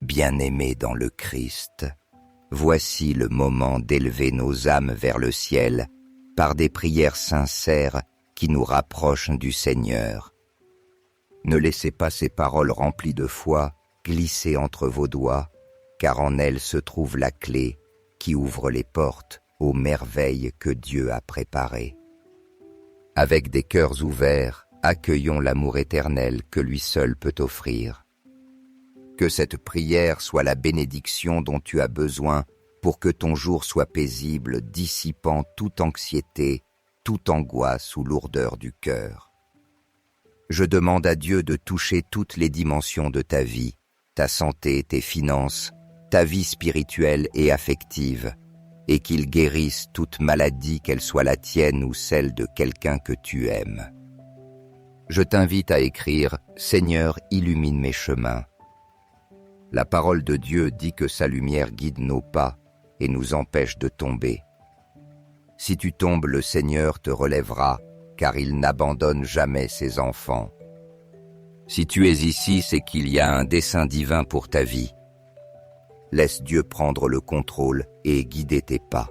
Bien-aimés dans le Christ, voici le moment d'élever nos âmes vers le ciel par des prières sincères qui nous rapprochent du Seigneur. Ne laissez pas ces paroles remplies de foi glisser entre vos doigts, car en elles se trouve la clé qui ouvre les portes aux merveilles que Dieu a préparées. Avec des cœurs ouverts, accueillons l'amour éternel que lui seul peut offrir. Que cette prière soit la bénédiction dont tu as besoin pour que ton jour soit paisible, dissipant toute anxiété, toute angoisse ou lourdeur du cœur. Je demande à Dieu de toucher toutes les dimensions de ta vie, ta santé, tes finances, ta vie spirituelle et affective, et qu'il guérisse toute maladie, qu'elle soit la tienne ou celle de quelqu'un que tu aimes. Je t'invite à écrire « Seigneur, illumine mes chemins ». La parole de Dieu dit que sa lumière guide nos pas et nous empêche de tomber. Si tu tombes, le Seigneur te relèvera, car il n'abandonne jamais ses enfants. Si tu es ici, c'est qu'il y a un dessein divin pour ta vie. Laisse Dieu prendre le contrôle et guider tes pas.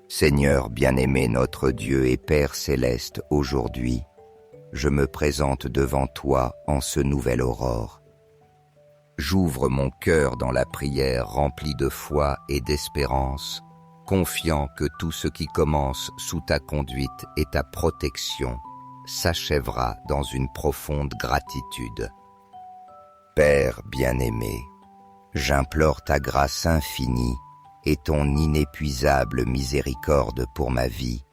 Seigneur bien-aimé, notre Dieu et Père céleste, aujourd'hui, je me présente devant toi en ce nouvel aurore. J'ouvre mon cœur dans la prière remplie de foi et d'espérance, confiant que tout ce qui commence sous ta conduite et ta protection s'achèvera dans une profonde gratitude. Père bien-aimé, j'implore ta grâce infinie et ton inépuisable miséricorde pour ma vie,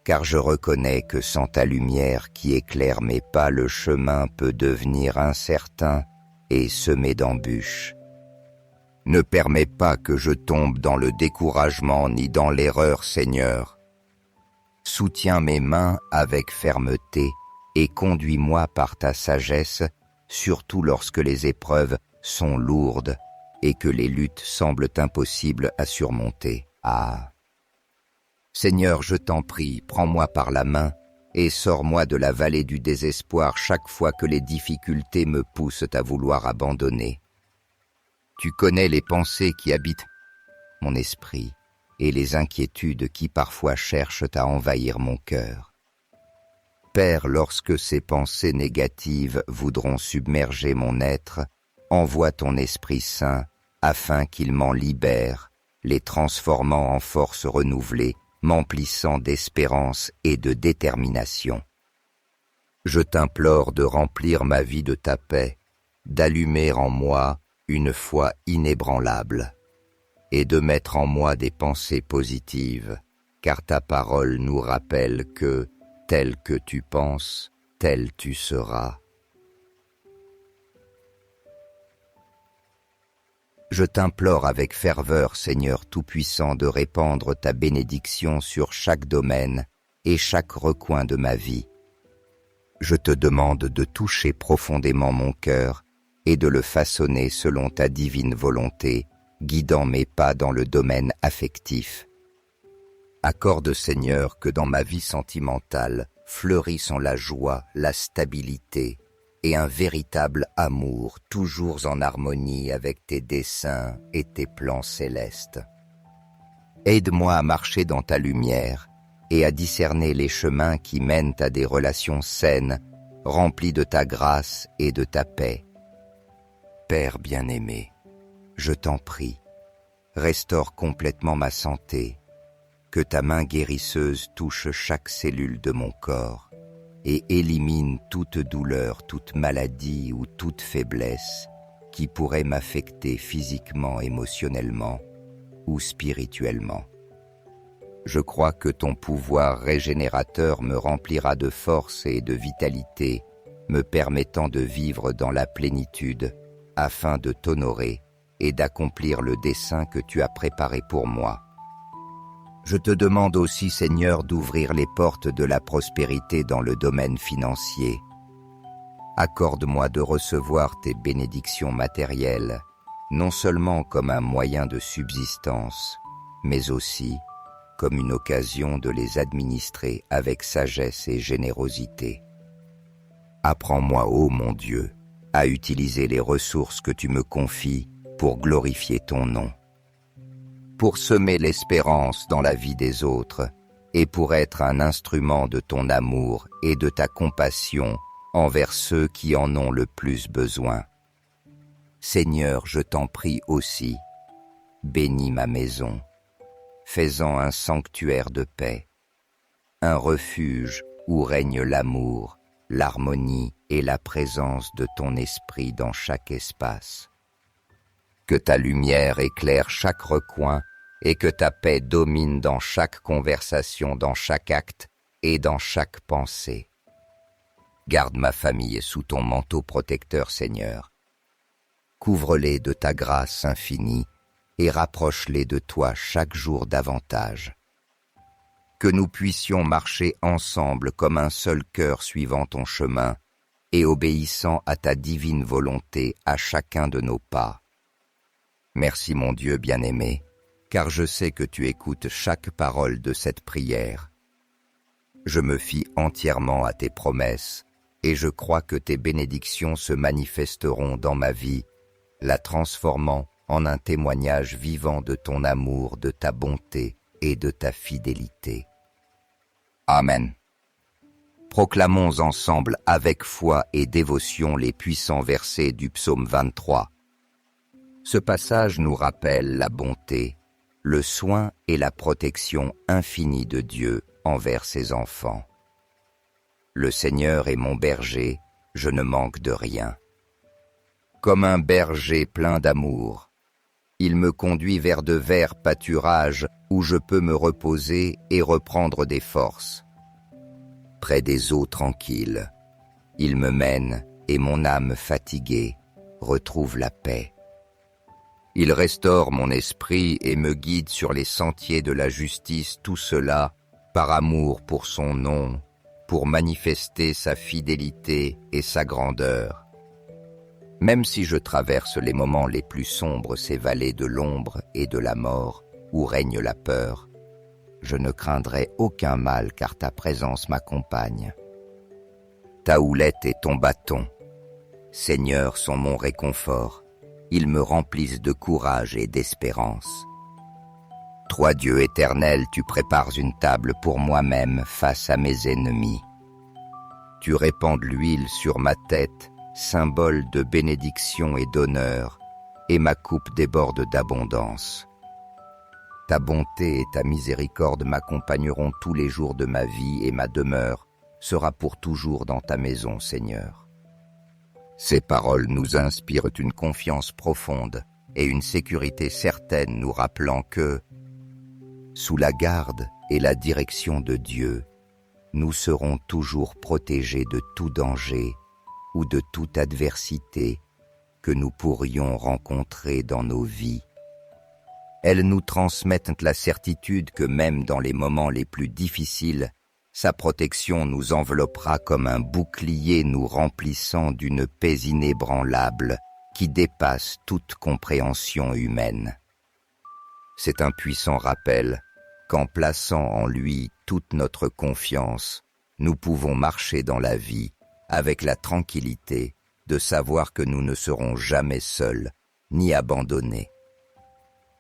car je reconnais que sans ta lumière qui éclaire mes pas, le chemin peut devenir incertain et semé d'embûches. Ne permets pas que je tombe dans le découragement ni dans l'erreur, Seigneur. Soutiens mes mains avec fermeté et conduis-moi par ta sagesse, surtout lorsque les épreuves sont lourdes et que les luttes semblent impossibles à surmonter. Ah! Seigneur, je t'en prie, prends-moi par la main et sors-moi de la vallée du désespoir chaque fois que les difficultés me poussent à vouloir abandonner. Tu connais les pensées qui habitent mon esprit et les inquiétudes qui parfois cherchent à envahir mon cœur. Père, lorsque ces pensées négatives voudront submerger mon être, envoie ton Esprit Saint afin qu'il m'en libère, les transformant en force renouvelée, m'emplissant d'espérance et de détermination. Je t'implore de remplir ma vie de ta paix, d'allumer en moi une foi inébranlable et de mettre en moi des pensées positives, car ta parole nous rappelle que, tel que tu penses, tel tu seras. Je t'implore avec ferveur, Seigneur Tout-Puissant, de répandre ta bénédiction sur chaque domaine et chaque recoin de ma vie. Je te demande de toucher profondément mon cœur et de le façonner selon ta divine volonté, guidant mes pas dans le domaine affectif. Accorde, Seigneur, que dans ma vie sentimentale fleurissent la joie, la stabilité et un véritable amour, toujours en harmonie avec tes desseins et tes plans célestes. Aide-moi à marcher dans ta lumière et à discerner les chemins qui mènent à des relations saines, remplies de ta grâce et de ta paix. Père bien-aimé, je t'en prie, restaure complètement ma santé, que ta main guérisseuse touche chaque cellule de mon corps et élimine toute douleur, toute maladie ou toute faiblesse qui pourrait m'affecter physiquement, émotionnellement ou spirituellement. Je crois que ton pouvoir régénérateur me remplira de force et de vitalité, me permettant de vivre dans la plénitude afin de t'honorer et d'accomplir le dessein que tu as préparé pour moi. Je te demande aussi, Seigneur, d'ouvrir les portes de la prospérité dans le domaine financier. Accorde-moi de recevoir tes bénédictions matérielles, non seulement comme un moyen de subsistance, mais aussi comme une occasion de les administrer avec sagesse et générosité. Apprends-moi, ô mon Dieu, à utiliser les ressources que tu me confies pour glorifier ton nom, pour semer l'espérance dans la vie des autres et pour être un instrument de ton amour et de ta compassion envers ceux qui en ont le plus besoin. Seigneur, je t'en prie aussi, bénis ma maison, fais-en un sanctuaire de paix, un refuge où règne l'amour, l'harmonie et la présence de ton esprit dans chaque espace. Que ta lumière éclaire chaque recoin et que ta paix domine dans chaque conversation, dans chaque acte et dans chaque pensée. Garde ma famille sous ton manteau protecteur, Seigneur. Couvre-les de ta grâce infinie et rapproche-les de toi chaque jour davantage. Que nous puissions marcher ensemble comme un seul cœur suivant ton chemin et obéissant à ta divine volonté à chacun de nos pas. Merci mon Dieu bien-aimé, car je sais que tu écoutes chaque parole de cette prière. Je me fie entièrement à tes promesses et je crois que tes bénédictions se manifesteront dans ma vie, la transformant en un témoignage vivant de ton amour, de ta bonté et de ta fidélité. Amen. Proclamons ensemble avec foi et dévotion les puissants versets du psaume 23. Ce passage nous rappelle la bonté, le soin et la protection infinie de Dieu envers ses enfants. Le Seigneur est mon berger, je ne manque de rien. Comme un berger plein d'amour, il me conduit vers de verts pâturages où je peux me reposer et reprendre des forces. Près des eaux tranquilles, il me mène et mon âme fatiguée retrouve la paix. Il restaure mon esprit et me guide sur les sentiers de la justice, tout cela par amour pour son nom, pour manifester sa fidélité et sa grandeur. Même si je traverse les moments les plus sombres, ces vallées de l'ombre et de la mort, où règne la peur, je ne craindrai aucun mal car ta présence m'accompagne. Ta houlette et ton bâton, Seigneur, sont mon réconfort. Ils me remplissent de courage et d'espérance. Toi, Dieu éternel, tu prépares une table pour moi-même face à mes ennemis. Tu répands de l'huile sur ma tête, symbole de bénédiction et d'honneur, et ma coupe déborde d'abondance. Ta bonté et ta miséricorde m'accompagneront tous les jours de ma vie et ma demeure sera pour toujours dans ta maison, Seigneur. Ces paroles nous inspirent une confiance profonde et une sécurité certaine nous rappelant que, sous la garde et la direction de Dieu, nous serons toujours protégés de tout danger ou de toute adversité que nous pourrions rencontrer dans nos vies. Elles nous transmettent la certitude que même dans les moments les plus difficiles, sa protection nous enveloppera comme un bouclier nous remplissant d'une paix inébranlable qui dépasse toute compréhension humaine. C'est un puissant rappel qu'en plaçant en lui toute notre confiance, nous pouvons marcher dans la vie avec la tranquillité de savoir que nous ne serons jamais seuls ni abandonnés.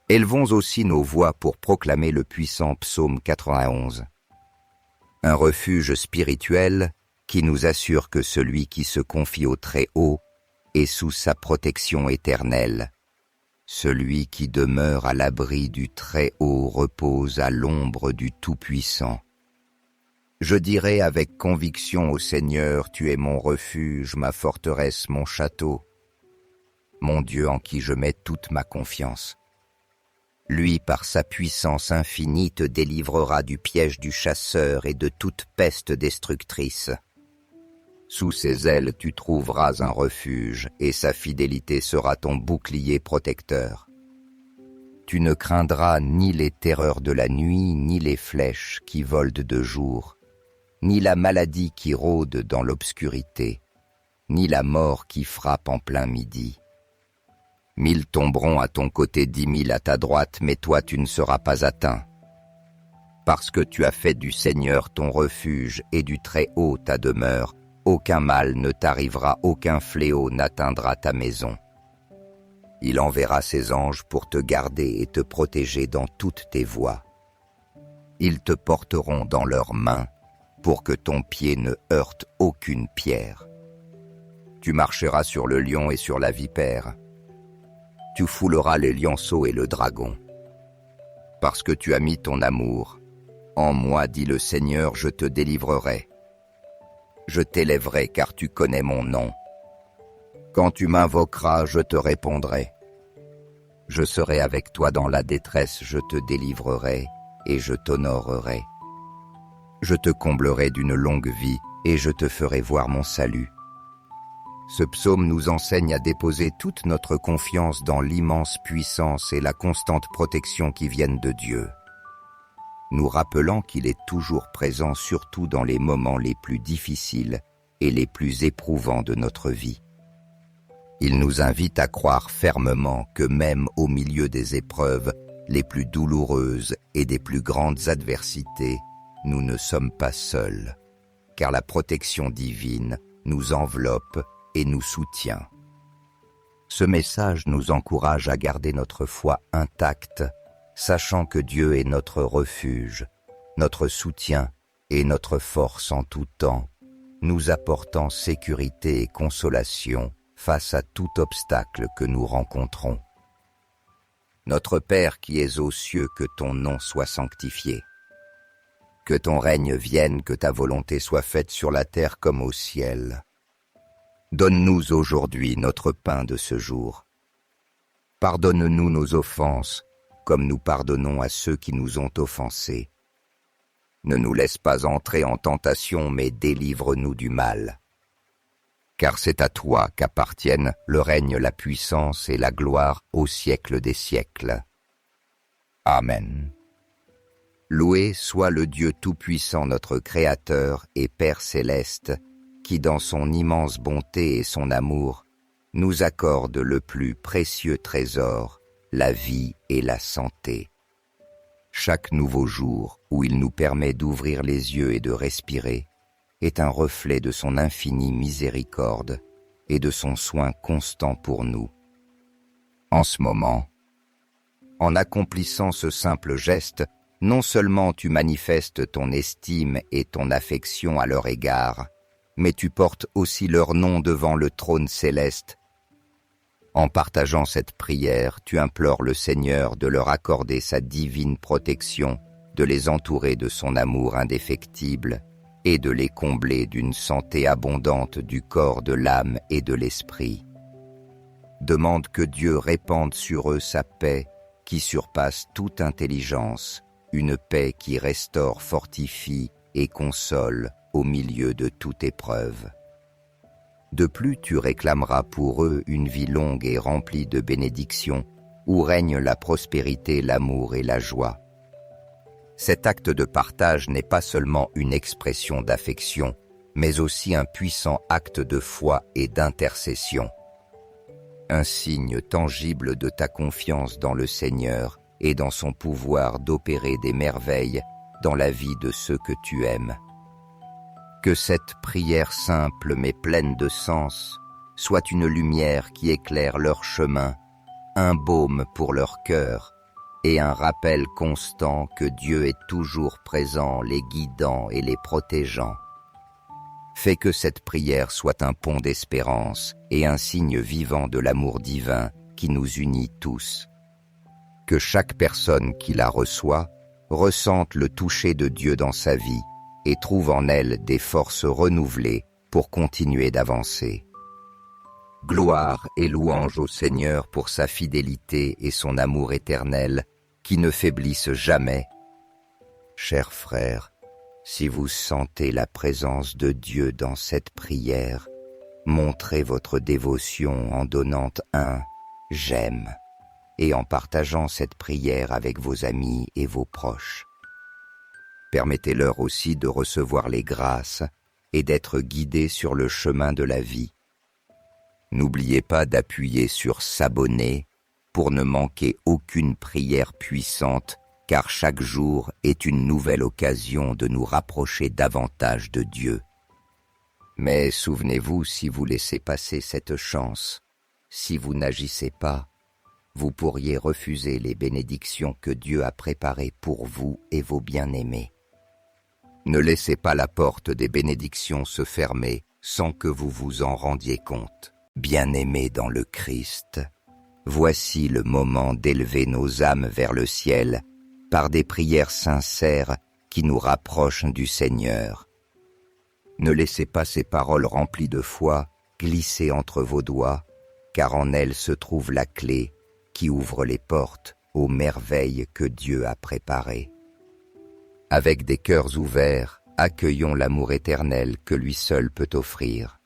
Élevons aussi nos voix pour proclamer le puissant psaume 91. Un refuge spirituel qui nous assure que celui qui se confie au Très-Haut est sous sa protection éternelle. Celui qui demeure à l'abri du Très-Haut repose à l'ombre du Tout-Puissant. Je dirai avec conviction au Seigneur, tu es mon refuge, ma forteresse, mon château, mon Dieu en qui je mets toute ma confiance. Lui, par sa puissance infinie, te délivrera du piège du chasseur et de toute peste destructrice. Sous ses ailes, tu trouveras un refuge, et sa fidélité sera ton bouclier protecteur. Tu ne craindras ni les terreurs de la nuit, ni les flèches qui volent de jour, ni la maladie qui rôde dans l'obscurité, ni la mort qui frappe en plein midi. 1000 tomberont à ton côté, 10 000 à ta droite, mais toi tu ne seras pas atteint. Parce que tu as fait du Seigneur ton refuge et du Très-Haut ta demeure, aucun mal ne t'arrivera, aucun fléau n'atteindra ta maison. Il enverra ses anges pour te garder et te protéger dans toutes tes voies. Ils te porteront dans leurs mains pour que ton pied ne heurte aucune pierre. Tu marcheras sur le lion et sur la vipère. Tu fouleras les lionceaux et le dragon. Parce que tu as mis ton amour, en moi, dit le Seigneur, je te délivrerai. Je t'élèverai car tu connais mon nom. Quand tu m'invoqueras, je te répondrai. Je serai avec toi dans la détresse, je te délivrerai et je t'honorerai. Je te comblerai d'une longue vie et je te ferai voir mon salut. Ce psaume nous enseigne à déposer toute notre confiance dans l'immense puissance et la constante protection qui viennent de Dieu, nous rappelant qu'il est toujours présent surtout dans les moments les plus difficiles et les plus éprouvants de notre vie. Il nous invite à croire fermement que même au milieu des épreuves les plus douloureuses et des plus grandes adversités, nous ne sommes pas seuls, car la protection divine nous enveloppe et nous soutient. Ce message nous encourage à garder notre foi intacte, sachant que Dieu est notre refuge, notre soutien et notre force en tout temps, nous apportant sécurité et consolation face à tout obstacle que nous rencontrons. Notre Père qui es aux cieux, que ton nom soit sanctifié. Que ton règne vienne, que ta volonté soit faite sur la terre comme au ciel. Donne-nous aujourd'hui notre pain de ce jour. Pardonne-nous nos offenses, comme nous pardonnons à ceux qui nous ont offensés. Ne nous laisse pas entrer en tentation, mais délivre-nous du mal. Car c'est à toi qu'appartiennent le règne, la puissance et la gloire au siècle des siècles. Amen. Loué soit le Dieu Tout-Puissant, notre Créateur et Père Céleste, qui dans son immense bonté et son amour nous accorde le plus précieux trésor, la vie et la santé. Chaque nouveau jour où il nous permet d'ouvrir les yeux et de respirer est un reflet de son infinie miséricorde et de son soin constant pour nous. En ce moment, en accomplissant ce simple geste, non seulement tu manifestes ton estime et ton affection à leur égard, mais tu portes aussi leur nom devant le trône céleste. En partageant cette prière, tu implores le Seigneur de leur accorder sa divine protection, de les entourer de son amour indéfectible et de les combler d'une santé abondante du corps, de l'âme et de l'esprit. Demande que Dieu répande sur eux sa paix qui surpasse toute intelligence, une paix qui restaure, fortifie et console au milieu de toute épreuve. De plus, tu réclameras pour eux une vie longue et remplie de bénédictions, où règnent la prospérité, l'amour et la joie. Cet acte de partage n'est pas seulement une expression d'affection, mais aussi un puissant acte de foi et d'intercession. Un signe tangible de ta confiance dans le Seigneur et dans son pouvoir d'opérer des merveilles dans la vie de ceux que tu aimes. Que cette prière simple mais pleine de sens soit une lumière qui éclaire leur chemin, un baume pour leur cœur et un rappel constant que Dieu est toujours présent, les guidant et les protégeant. Fais que cette prière soit un pont d'espérance et un signe vivant de l'amour divin qui nous unit tous. Que chaque personne qui la reçoit ressente le toucher de Dieu dans sa vie et trouve en elle des forces renouvelées pour continuer d'avancer. Gloire et louange au Seigneur pour sa fidélité et son amour éternel qui ne faiblissent jamais. Chers frères, si vous sentez la présence de Dieu dans cette prière, montrez votre dévotion en donnant un « j'aime » et en partageant cette prière avec vos amis et vos proches. Permettez-leur aussi de recevoir les grâces et d'être guidés sur le chemin de la vie. N'oubliez pas d'appuyer sur « s'abonner » pour ne manquer aucune prière puissante, car chaque jour est une nouvelle occasion de nous rapprocher davantage de Dieu. Mais souvenez-vous, si vous laissez passer cette chance, si vous n'agissez pas, vous pourriez refuser les bénédictions que Dieu a préparées pour vous et vos bien-aimés. Ne laissez pas la porte des bénédictions se fermer sans que vous vous en rendiez compte. Bien-aimés dans le Christ, voici le moment d'élever nos âmes vers le ciel par des prières sincères qui nous rapprochent du Seigneur. Ne laissez pas ces paroles remplies de foi glisser entre vos doigts, car en elles se trouve la clé qui ouvre les portes aux merveilles que Dieu a préparées. Avec des cœurs ouverts, accueillons l'amour éternel que lui seul peut offrir.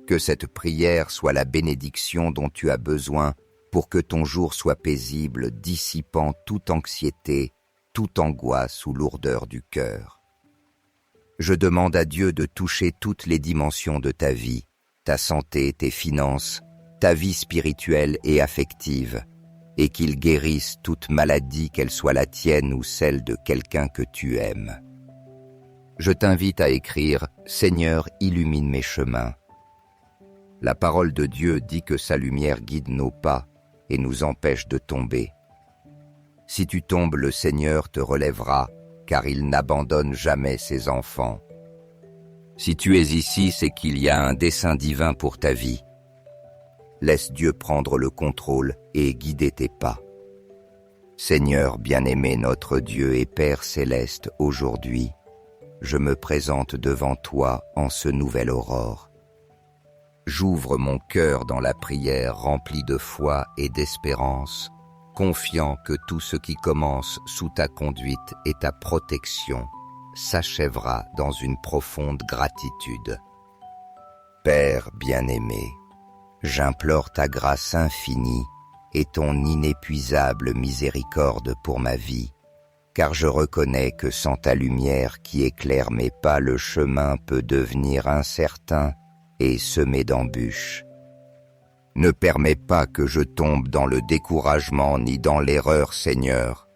Que cette prière soit la bénédiction dont tu as besoin pour que ton jour soit paisible, dissipant toute anxiété, toute angoisse ou lourdeur du cœur. Je demande à Dieu de toucher toutes les dimensions de ta vie, ta santé, tes finances, ta vie spirituelle et affective, et qu'il guérisse toute maladie, qu'elle soit la tienne ou celle de quelqu'un que tu aimes. Je t'invite à écrire « Seigneur, illumine mes chemins ». La parole de Dieu dit que sa lumière guide nos pas et nous empêche de tomber. Si tu tombes, le Seigneur te relèvera, car il n'abandonne jamais ses enfants. Si tu es ici, c'est qu'il y a un dessein divin pour ta vie. Laisse Dieu prendre le contrôle et guider tes pas. Seigneur bien-aimé, notre Dieu et Père céleste, aujourd'hui, je me présente devant toi en ce nouvel aurore. J'ouvre mon cœur dans la prière remplie de foi et d'espérance, confiant que tout ce qui commence sous ta conduite et ta protection s'achèvera dans une profonde gratitude. Père bien-aimé, j'implore ta grâce infinie et ton inépuisable miséricorde pour ma vie, car je reconnais que sans ta lumière qui éclaire mes pas, le chemin peut devenir incertain et semé d'embûches. Ne permets pas que je tombe dans le découragement ni dans l'erreur, Seigneur.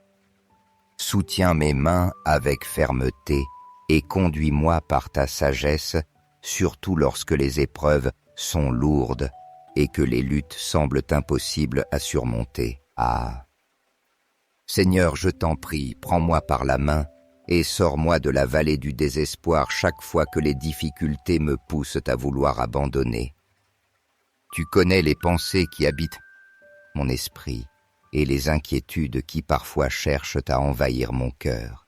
Soutiens mes mains avec fermeté et conduis-moi par ta sagesse, surtout lorsque les épreuves sont lourdes et que les luttes semblent impossibles à surmonter. Ah! Seigneur, je t'en prie, prends-moi par la main et sors-moi de la vallée du désespoir chaque fois que les difficultés me poussent à vouloir abandonner. Tu connais les pensées qui habitent mon esprit et les inquiétudes qui parfois cherchent à envahir mon cœur.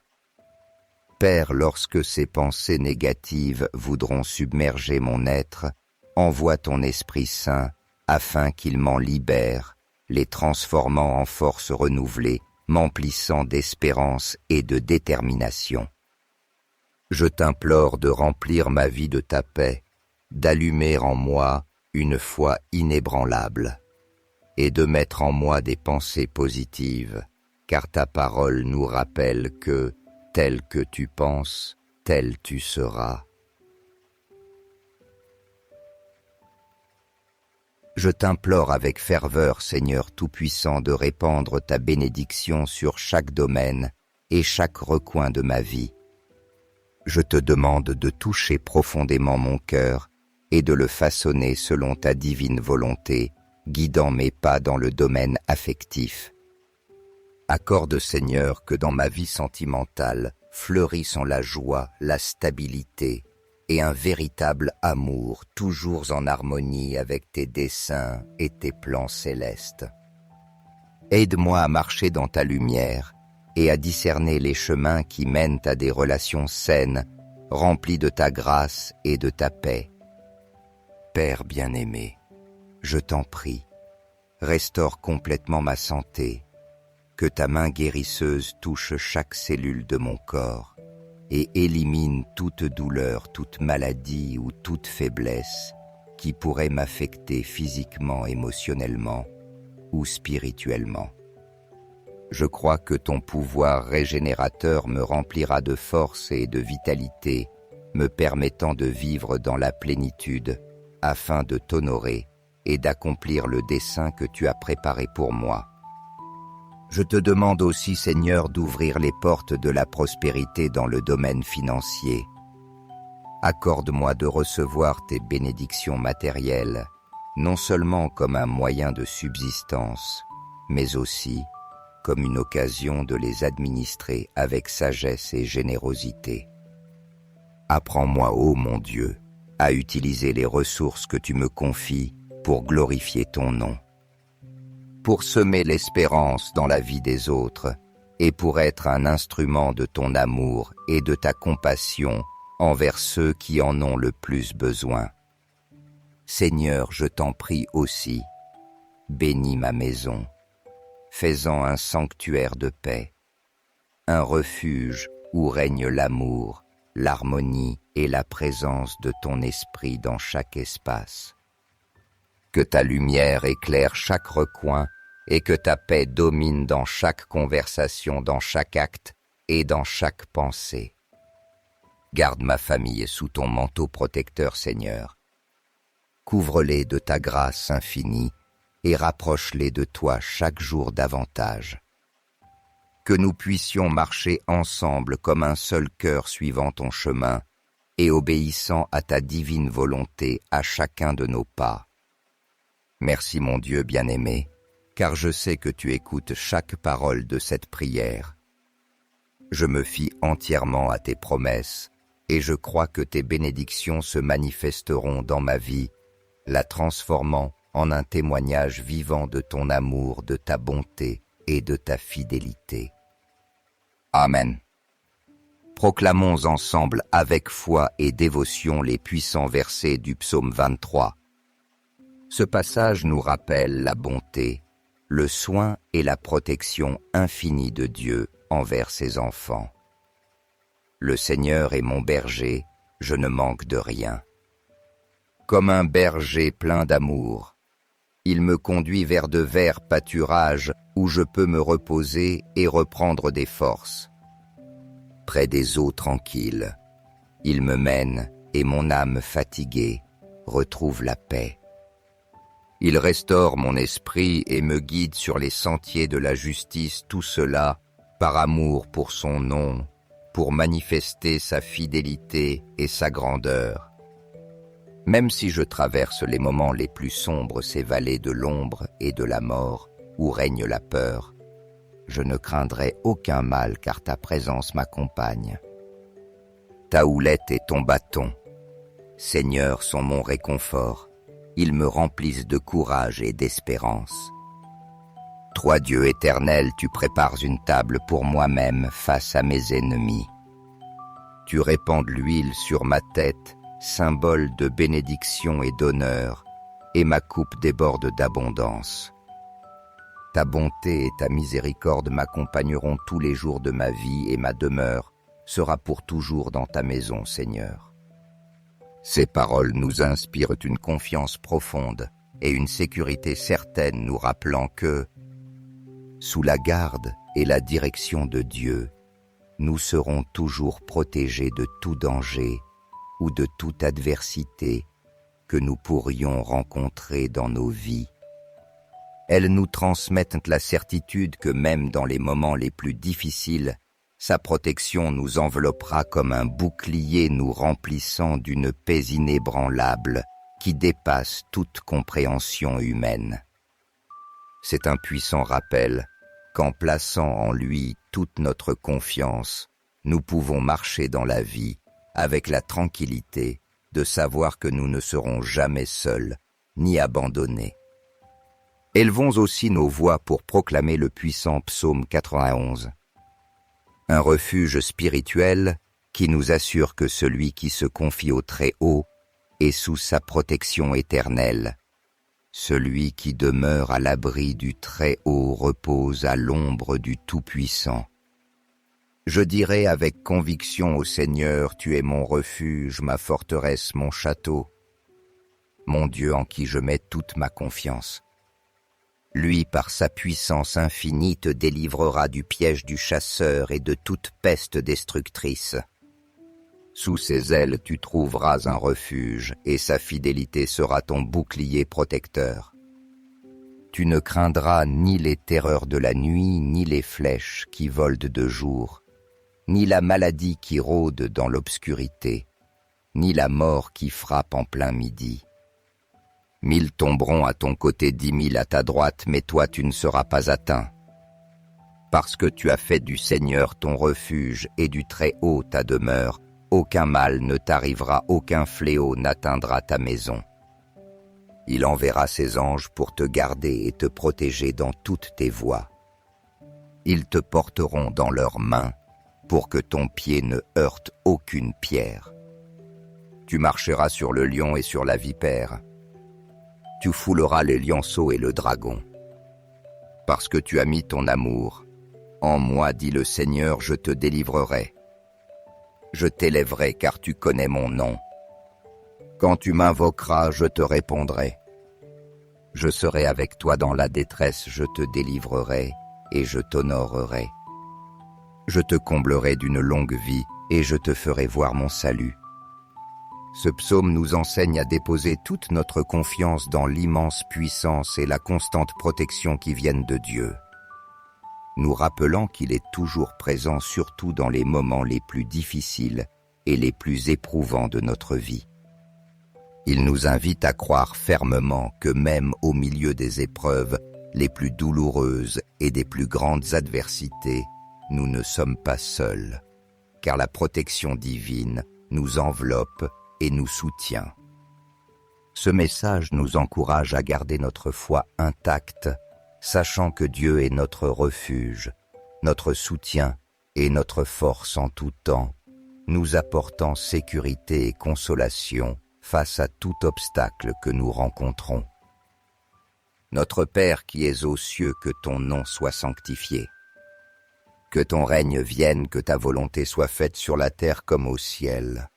Père, lorsque ces pensées négatives voudront submerger mon être, envoie ton Esprit Saint afin qu'il m'en libère, les transformant en force renouvelée, m'emplissant d'espérance et de détermination. Je t'implore de remplir ma vie de ta paix, d'allumer en moi une foi inébranlable et de mettre en moi des pensées positives, car ta parole nous rappelle que, tel que tu penses, tel tu seras. Je t'implore avec ferveur, Seigneur Tout-Puissant, de répandre ta bénédiction sur chaque domaine et chaque recoin de ma vie. Je te demande de toucher profondément mon cœur et de le façonner selon ta divine volonté, guidant mes pas dans le domaine affectif. Accorde, Seigneur, que dans ma vie sentimentale fleurissent la joie, la stabilité et un véritable amour, toujours en harmonie avec tes desseins et tes plans célestes. Aide-moi à marcher dans ta lumière et à discerner les chemins qui mènent à des relations saines, remplies de ta grâce et de ta paix. Père bien-aimé, je t'en prie, restaure complètement ma santé, que ta main guérisseuse touche chaque cellule de mon corps et élimine toute douleur, toute maladie ou toute faiblesse qui pourrait m'affecter physiquement, émotionnellement ou spirituellement. Je crois que ton pouvoir régénérateur me remplira de force et de vitalité, me permettant de vivre dans la plénitude afin de t'honorer et d'accomplir le dessein que tu as préparé pour moi. Je te demande aussi, Seigneur, d'ouvrir les portes de la prospérité dans le domaine financier. Accorde-moi de recevoir tes bénédictions matérielles, non seulement comme un moyen de subsistance, mais aussi comme une occasion de les administrer avec sagesse et générosité. Apprends-moi, ô mon Dieu, à utiliser les ressources que tu me confies pour glorifier ton nom, pour semer l'espérance dans la vie des autres et pour être un instrument de ton amour et de ta compassion envers ceux qui en ont le plus besoin. Seigneur, je t'en prie aussi, bénis ma maison, fais-en un sanctuaire de paix, un refuge où règne l'amour, l'harmonie et la présence de ton esprit dans chaque espace. Que ta lumière éclaire chaque recoin et que ta paix domine dans chaque conversation, dans chaque acte et dans chaque pensée. Garde ma famille sous ton manteau protecteur, Seigneur. Couvre-les de ta grâce infinie et rapproche-les de toi chaque jour davantage. Que nous puissions marcher ensemble comme un seul cœur suivant ton chemin et obéissant à ta divine volonté à chacun de nos pas. Merci mon Dieu bien-aimé, car je sais que tu écoutes chaque parole de cette prière. Je me fie entièrement à tes promesses et je crois que tes bénédictions se manifesteront dans ma vie, la transformant en un témoignage vivant de ton amour, de ta bonté et de ta fidélité. Amen. Proclamons ensemble avec foi et dévotion les puissants versets du psaume 23. Ce passage nous rappelle la bonté, le soin et la protection infinie de Dieu envers ses enfants. Le Seigneur est mon berger, je ne manque de rien. Comme un berger plein d'amour, il me conduit vers de verts pâturages où je peux me reposer et reprendre des forces. Près des eaux tranquilles, il me mène et mon âme fatiguée retrouve la paix. Il restaure mon esprit et me guide sur les sentiers de la justice, tout cela par amour pour son nom, pour manifester sa fidélité et sa grandeur. Même si je traverse les moments les plus sombres, ces vallées de l'ombre et de la mort, où règne la peur, je ne craindrai aucun mal car ta présence m'accompagne. Ta houlette et ton bâton, Seigneur, sont mon réconfort. Ils me remplissent de courage et d'espérance. Toi, Dieu éternel, tu prépares une table pour moi-même face à mes ennemis. Tu répands de l'huile sur ma tête, symbole de bénédiction et d'honneur, et ma coupe déborde d'abondance. Ta bonté et ta miséricorde m'accompagneront tous les jours de ma vie et ma demeure sera pour toujours dans ta maison, Seigneur. Ces paroles nous inspirent une confiance profonde et une sécurité certaine nous rappelant que, sous la garde et la direction de Dieu, nous serons toujours protégés de tout danger ou de toute adversité que nous pourrions rencontrer dans nos vies. Elles nous transmettent la certitude que même dans les moments les plus difficiles, sa protection nous enveloppera comme un bouclier nous remplissant d'une paix inébranlable qui dépasse toute compréhension humaine. C'est un puissant rappel qu'en plaçant en lui toute notre confiance, nous pouvons marcher dans la vie avec la tranquillité de savoir que nous ne serons jamais seuls ni abandonnés. Élevons aussi nos voix pour proclamer le puissant psaume 91. Un refuge spirituel qui nous assure que celui qui se confie au Très-Haut est sous sa protection éternelle. Celui qui demeure à l'abri du Très-Haut repose à l'ombre du Tout-Puissant. Je dirai avec conviction au Seigneur, tu es mon refuge, ma forteresse, mon château, mon Dieu en qui je mets toute ma confiance. Lui, par sa puissance infinie, te délivrera du piège du chasseur et de toute peste destructrice. Sous ses ailes, tu trouveras un refuge, et sa fidélité sera ton bouclier protecteur. Tu ne craindras ni les terreurs de la nuit, ni les flèches qui volent de jour, ni la maladie qui rôde dans l'obscurité, ni la mort qui frappe en plein midi. 1000 tomberont à ton côté, 10 000 à ta droite, mais toi tu ne seras pas atteint. Parce que tu as fait du Seigneur ton refuge et du Très-Haut ta demeure, aucun mal ne t'arrivera, aucun fléau n'atteindra ta maison. Il enverra ses anges pour te garder et te protéger dans toutes tes voies. Ils te porteront dans leurs mains pour que ton pied ne heurte aucune pierre. Tu marcheras sur le lion et sur la vipère. Tu fouleras les lionceaux et le dragon. Parce que tu as mis ton amour en moi, dit le Seigneur, je te délivrerai. Je t'élèverai car tu connais mon nom. Quand tu m'invoqueras, je te répondrai. Je serai avec toi dans la détresse, je te délivrerai et je t'honorerai. Je te comblerai d'une longue vie et je te ferai voir mon salut. Ce psaume nous enseigne à déposer toute notre confiance dans l'immense puissance et la constante protection qui viennent de Dieu, nous rappelant qu'il est toujours présent surtout dans les moments les plus difficiles et les plus éprouvants de notre vie. Il nous invite à croire fermement que même au milieu des épreuves les plus douloureuses et des plus grandes adversités, nous ne sommes pas seuls, car la protection divine nous enveloppe et nous soutient. Ce message nous encourage à garder notre foi intacte, sachant que Dieu est notre refuge, notre soutien et notre force en tout temps, nous apportant sécurité et consolation face à tout obstacle que nous rencontrons. Notre Père qui es aux cieux, que ton nom soit sanctifié. Que ton règne vienne, que ta volonté soit faite sur la terre comme au ciel.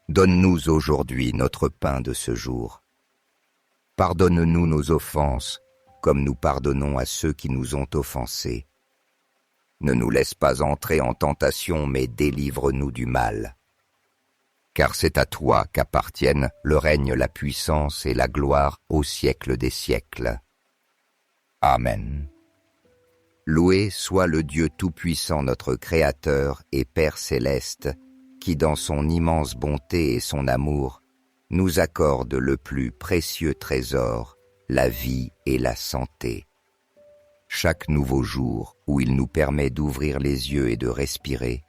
Donne-nous aujourd'hui notre pain de ce jour. Pardonne-nous nos offenses, comme nous pardonnons à ceux qui nous ont offensés. Ne nous laisse pas entrer en tentation, mais délivre-nous du mal. Car c'est à toi qu'appartiennent le règne, la puissance et la gloire au siècle des siècles. Amen. Loué soit le Dieu Tout-Puissant, notre Créateur et Père Céleste, qui dans son immense bonté et son amour nous accorde le plus précieux trésor, la vie et la santé. Chaque nouveau jour où il nous permet d'ouvrir les yeux et de respirer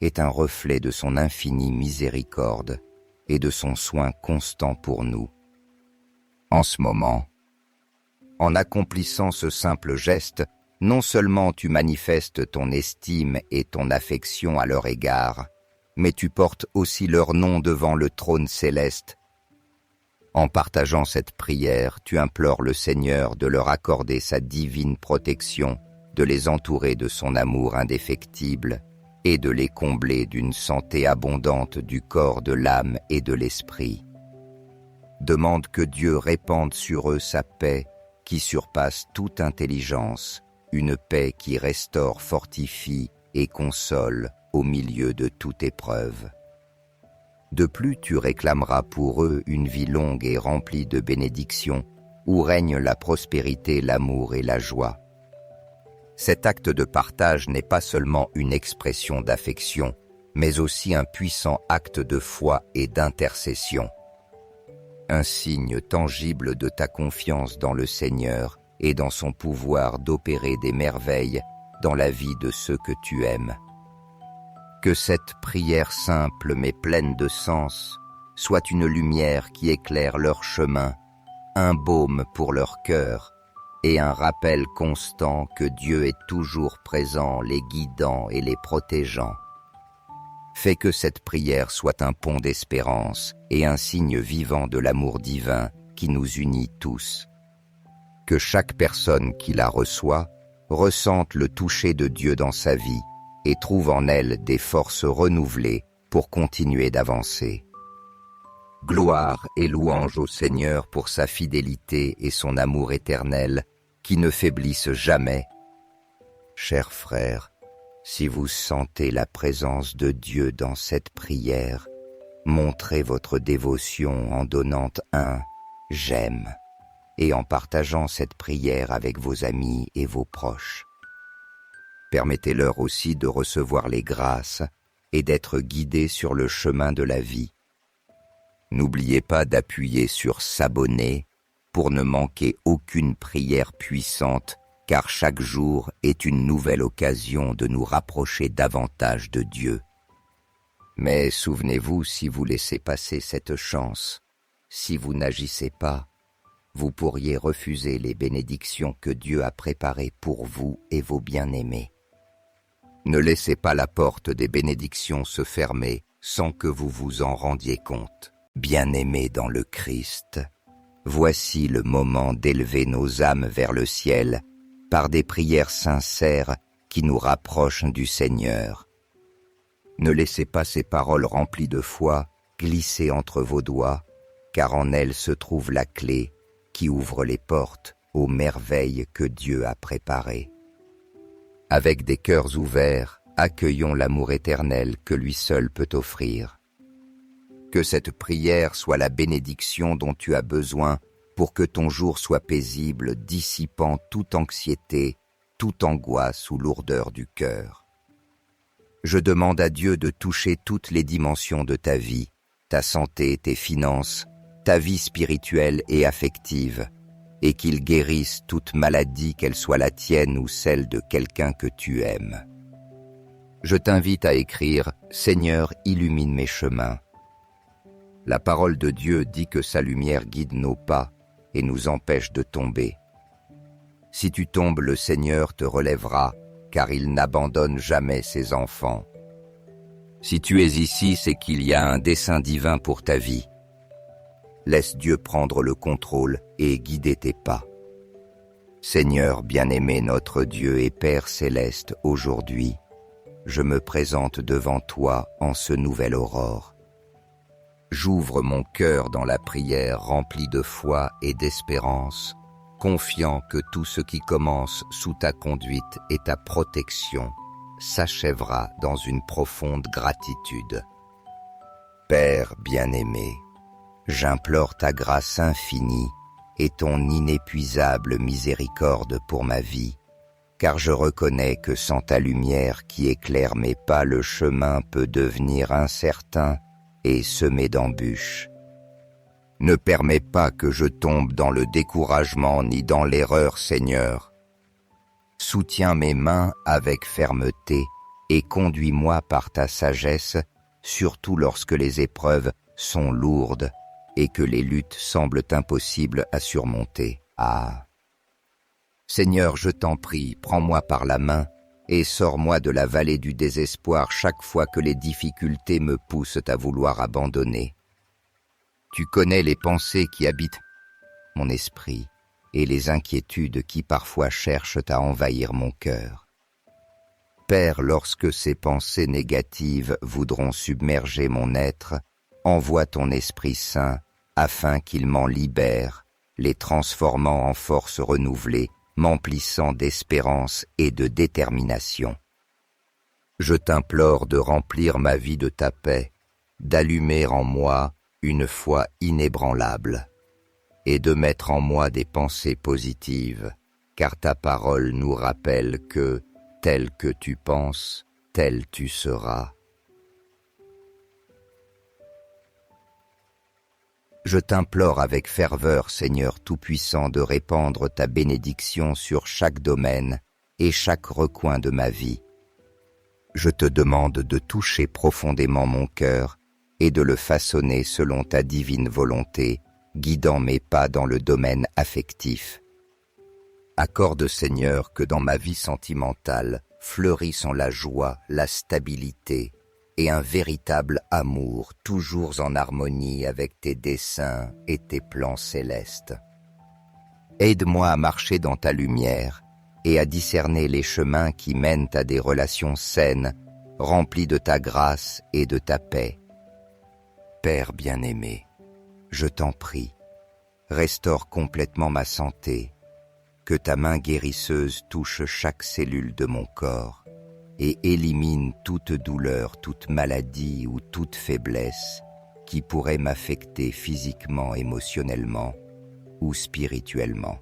est un reflet de son infinie miséricorde et de son soin constant pour nous. En ce moment, en accomplissant ce simple geste, non seulement tu manifestes ton estime et ton affection à leur égard, mais tu portes aussi leur nom devant le trône céleste. En partageant cette prière, tu implores le Seigneur de leur accorder sa divine protection, de les entourer de son amour indéfectible et de les combler d'une santé abondante du corps, de l'âme et de l'esprit. Demande que Dieu répande sur eux sa paix qui surpasse toute intelligence, une paix qui restaure, fortifie et console au milieu de toute épreuve. De plus, tu réclameras pour eux une vie longue et remplie de bénédictions, où règnent la prospérité, l'amour et la joie. Cet acte de partage n'est pas seulement une expression d'affection, mais aussi un puissant acte de foi et d'intercession. Un signe tangible de ta confiance dans le Seigneur et dans son pouvoir d'opérer des merveilles dans la vie de ceux que tu aimes. Que cette prière simple mais pleine de sens soit une lumière qui éclaire leur chemin, un baume pour leur cœur et un rappel constant que Dieu est toujours présent, les guidant et les protégeant. Fais que cette prière soit un pont d'espérance et un signe vivant de l'amour divin qui nous unit tous. Que chaque personne qui la reçoit ressente le toucher de Dieu dans sa vie et trouve en elle des forces renouvelées pour continuer d'avancer. Gloire et louange au Seigneur pour sa fidélité et son amour éternel qui ne faiblissent jamais. Chers frères, si vous sentez la présence de Dieu dans cette prière, montrez votre dévotion en donnant un « j'aime » et en partageant cette prière avec vos amis et vos proches. Permettez-leur aussi de recevoir les grâces et d'être guidés sur le chemin de la vie. N'oubliez pas d'appuyer sur s'abonner pour ne manquer aucune prière puissante, car chaque jour est une nouvelle occasion de nous rapprocher davantage de Dieu. Mais souvenez-vous, si vous laissez passer cette chance, si vous n'agissez pas, vous pourriez refuser les bénédictions que Dieu a préparées pour vous et vos bien-aimés. Ne laissez pas la porte des bénédictions se fermer sans que vous vous en rendiez compte. Bien-aimés dans le Christ, voici le moment d'élever nos âmes vers le ciel par des prières sincères qui nous rapprochent du Seigneur. Ne laissez pas ces paroles remplies de foi glisser entre vos doigts, car en elles se trouve la clé qui ouvre les portes aux merveilles que Dieu a préparées. Avec des cœurs ouverts, accueillons l'amour éternel que lui seul peut offrir. Que cette prière soit la bénédiction dont tu as besoin pour que ton jour soit paisible, dissipant toute anxiété, toute angoisse ou lourdeur du cœur. Je demande à Dieu de toucher toutes les dimensions de ta vie, ta santé, tes finances, ta vie spirituelle et affective, et qu'il guérisse toute maladie, qu'elle soit la tienne ou celle de quelqu'un que tu aimes. Je t'invite à écrire « Seigneur, illumine mes chemins ». La parole de Dieu dit que sa lumière guide nos pas et nous empêche de tomber. Si tu tombes, le Seigneur te relèvera, car il n'abandonne jamais ses enfants. Si tu es ici, c'est qu'il y a un dessein divin pour ta vie. Laisse Dieu prendre le contrôle et guider tes pas. Seigneur bien-aimé, notre Dieu et Père céleste, aujourd'hui, je me présente devant toi en ce nouvel aurore. J'ouvre mon cœur dans la prière remplie de foi et d'espérance, confiant que tout ce qui commence sous ta conduite et ta protection s'achèvera dans une profonde gratitude. Père bien-aimé, j'implore ta grâce infinie et ton inépuisable miséricorde pour ma vie, car je reconnais que sans ta lumière qui éclaire mes pas, le chemin peut devenir incertain et semé d'embûches. Ne permets pas que je tombe dans le découragement ni dans l'erreur, Seigneur. Soutiens mes mains avec fermeté et conduis-moi par ta sagesse, surtout lorsque les épreuves sont lourdes et que les luttes semblent impossibles à surmonter. Ah! Seigneur, je t'en prie, prends-moi par la main et sors-moi de la vallée du désespoir chaque fois que les difficultés me poussent à vouloir abandonner. Tu connais les pensées qui habitent mon esprit et les inquiétudes qui parfois cherchent à envahir mon cœur. Père, lorsque ces pensées négatives voudront submerger mon être, envoie ton Esprit Saint afin qu'il m'en libère, les transformant en force renouvelée, m'emplissant d'espérance et de détermination. Je t'implore de remplir ma vie de ta paix, d'allumer en moi une foi inébranlable et de mettre en moi des pensées positives, car ta parole nous rappelle que, tel que tu penses, tel tu seras. Je t'implore avec ferveur, Seigneur Tout-Puissant, de répandre ta bénédiction sur chaque domaine et chaque recoin de ma vie. Je te demande de toucher profondément mon cœur et de le façonner selon ta divine volonté, guidant mes pas dans le domaine affectif. Accorde, Seigneur, que dans ma vie sentimentale fleurissent la joie, la stabilité et un véritable amour, toujours en harmonie avec tes desseins et tes plans célestes. Aide-moi à marcher dans ta lumière et à discerner les chemins qui mènent à des relations saines, remplies de ta grâce et de ta paix. Père bien-aimé, je t'en prie, restaure complètement ma santé, que ta main guérisseuse touche chaque cellule de mon corps et élimine toute douleur, toute maladie ou toute faiblesse qui pourrait m'affecter physiquement, émotionnellement ou spirituellement.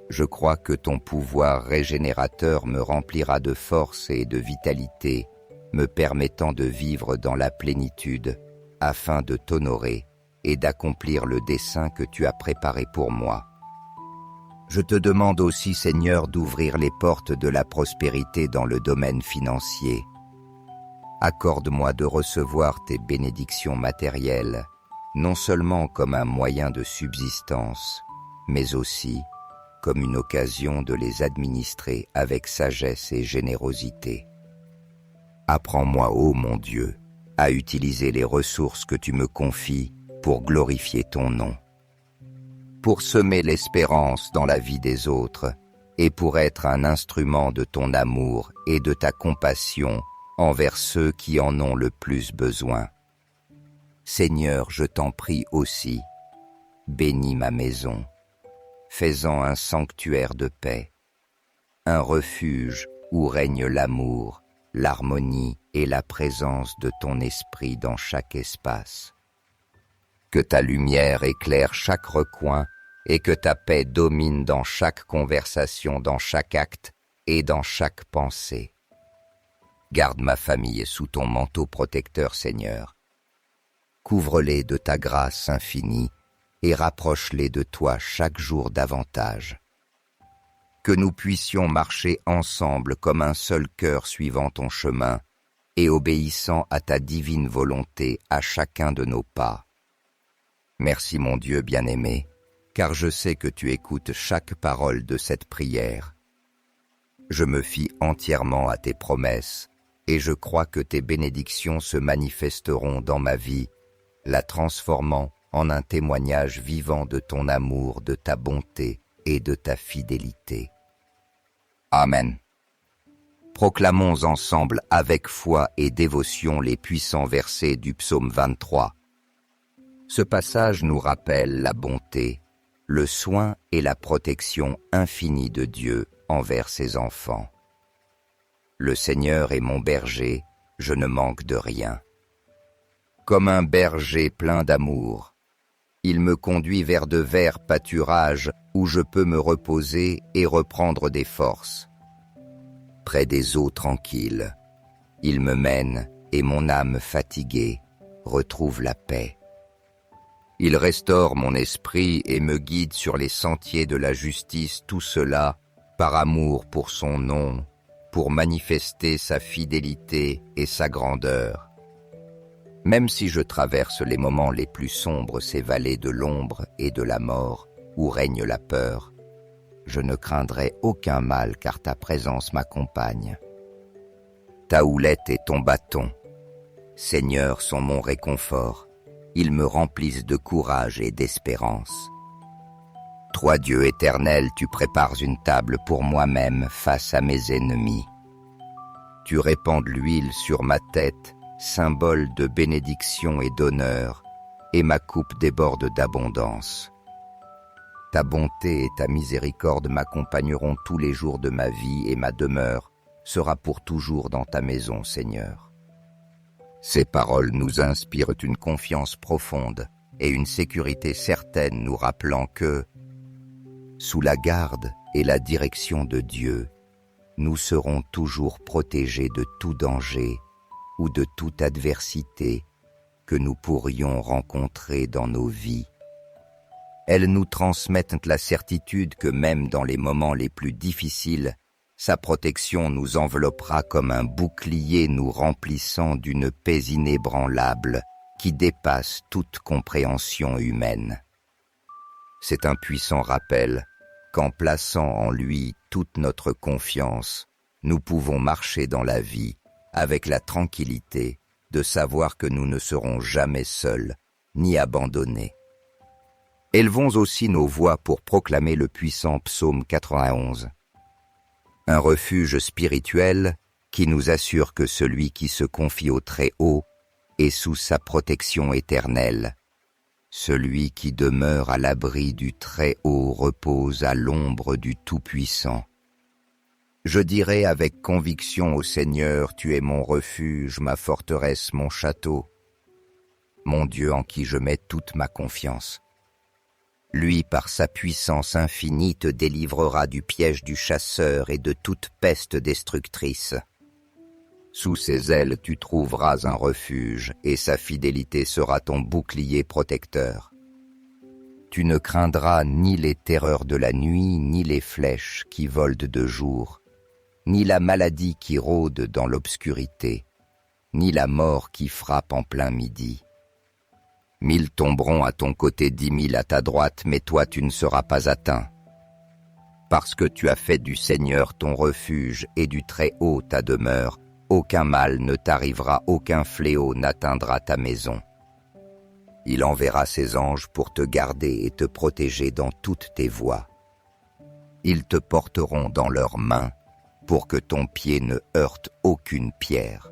Je crois que ton pouvoir régénérateur me remplira de force et de vitalité, me permettant de vivre dans la plénitude afin de t'honorer et d'accomplir le dessein que tu as préparé pour moi. Je te demande aussi, Seigneur, d'ouvrir les portes de la prospérité dans le domaine financier. Accorde-moi de recevoir tes bénédictions matérielles, non seulement comme un moyen de subsistance, mais aussi comme une occasion de les administrer avec sagesse et générosité. Apprends-moi, ô mon Dieu, à utiliser les ressources que tu me confies pour glorifier ton nom, pour semer l'espérance dans la vie des autres et pour être un instrument de ton amour et de ta compassion envers ceux qui en ont le plus besoin. Seigneur, je t'en prie aussi, bénis ma maison, fais-en un sanctuaire de paix, un refuge où règne l'amour, l'harmonie et la présence de ton esprit dans chaque espace. Que ta lumière éclaire chaque recoin et que ta paix domine dans chaque conversation, dans chaque acte et dans chaque pensée. Garde ma famille sous ton manteau protecteur, Seigneur. Couvre-les de ta grâce infinie et rapproche-les de toi chaque jour davantage. Que nous puissions marcher ensemble comme un seul cœur suivant ton chemin et obéissant à ta divine volonté à chacun de nos pas. Merci mon Dieu bien-aimé, car je sais que tu écoutes chaque parole de cette prière. Je me fie entièrement à tes promesses et je crois que tes bénédictions se manifesteront dans ma vie, la transformant en un témoignage vivant de ton amour, de ta bonté et de ta fidélité. Amen. Proclamons ensemble avec foi et dévotion les puissants versets du psaume 23. Ce passage nous rappelle la bonté, le soin et la protection infinie de Dieu envers ses enfants. Le Seigneur est mon berger, je ne manque de rien. Comme un berger plein d'amour, il me conduit vers de verts pâturages où je peux me reposer et reprendre des forces. Près des eaux tranquilles, il me mène et mon âme fatiguée retrouve la paix. Il restaure mon esprit et me guide sur les sentiers de la justice, tout cela par amour pour son nom, pour manifester sa fidélité et sa grandeur. Même si je traverse les moments les plus sombres, ces vallées de l'ombre et de la mort, où règne la peur, je ne craindrai aucun mal car ta présence m'accompagne. Ta houlette et ton bâton, Seigneur, sont mon réconfort. Ils me remplissent de courage et d'espérance. Toi, Dieu éternel, tu prépares une table pour moi-même face à mes ennemis. Tu répands de l'huile sur ma tête, symbole de bénédiction et d'honneur, et ma coupe déborde d'abondance. Ta bonté et ta miséricorde m'accompagneront tous les jours de ma vie et ma demeure sera pour toujours dans ta maison, Seigneur. Ces paroles nous inspirent une confiance profonde et une sécurité certaine nous rappelant que, sous la garde et la direction de Dieu, nous serons toujours protégés de tout danger ou de toute adversité que nous pourrions rencontrer dans nos vies. Elles nous transmettent la certitude que même dans les moments les plus difficiles, sa protection nous enveloppera comme un bouclier nous remplissant d'une paix inébranlable qui dépasse toute compréhension humaine. C'est un puissant rappel qu'en plaçant en lui toute notre confiance, nous pouvons marcher dans la vie avec la tranquillité de savoir que nous ne serons jamais seuls ni abandonnés. Élevons aussi nos voix pour proclamer le puissant psaume 91. Un refuge spirituel qui nous assure que celui qui se confie au Très-Haut est sous sa protection éternelle. Celui qui demeure à l'abri du Très-Haut repose à l'ombre du Tout-Puissant. Je dirai avec conviction au Seigneur, tu es mon refuge, ma forteresse, mon château, mon Dieu en qui je mets toute ma confiance. Lui, par sa puissance infinie, te délivrera du piège du chasseur et de toute peste destructrice. Sous ses ailes tu trouveras un refuge, et sa fidélité sera ton bouclier protecteur. Tu ne craindras ni les terreurs de la nuit, ni les flèches qui volent de jour, ni la maladie qui rôde dans l'obscurité, ni la mort qui frappe en plein midi. 1000 tomberont à ton côté, 10 000 à ta droite, mais toi tu ne seras pas atteint. Parce que tu as fait du Seigneur ton refuge et du Très-Haut ta demeure, aucun mal ne t'arrivera, aucun fléau n'atteindra ta maison. Il enverra ses anges pour te garder et te protéger dans toutes tes voies. Ils te porteront dans leurs mains pour que ton pied ne heurte aucune pierre.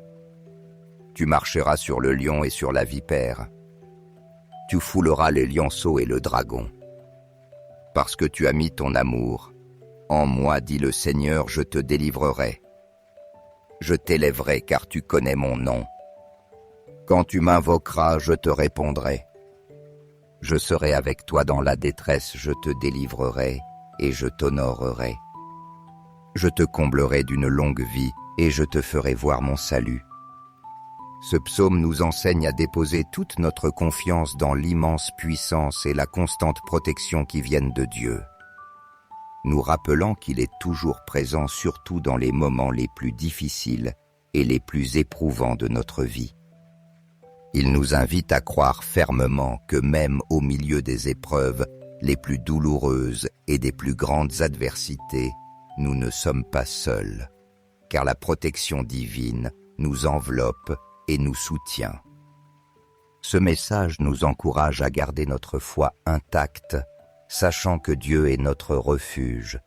Tu marcheras sur le lion et sur la vipère. Tu fouleras les lionceaux et le dragon. Parce que tu as mis ton amour en moi, dit le Seigneur, je te délivrerai. Je t'élèverai car tu connais mon nom. Quand tu m'invoqueras, je te répondrai. Je serai avec toi dans la détresse, je te délivrerai et je t'honorerai. Je te comblerai d'une longue vie et je te ferai voir mon salut. Ce psaume nous enseigne à déposer toute notre confiance dans l'immense puissance et la constante protection qui viennent de Dieu, nous rappelant qu'il est toujours présent surtout dans les moments les plus difficiles et les plus éprouvants de notre vie. Il nous invite à croire fermement que même au milieu des épreuves les plus douloureuses et des plus grandes adversités, nous ne sommes pas seuls, car la protection divine nous enveloppe et nous soutient. Ce message nous encourage à garder notre foi intacte, sachant que Dieu est notre refuge,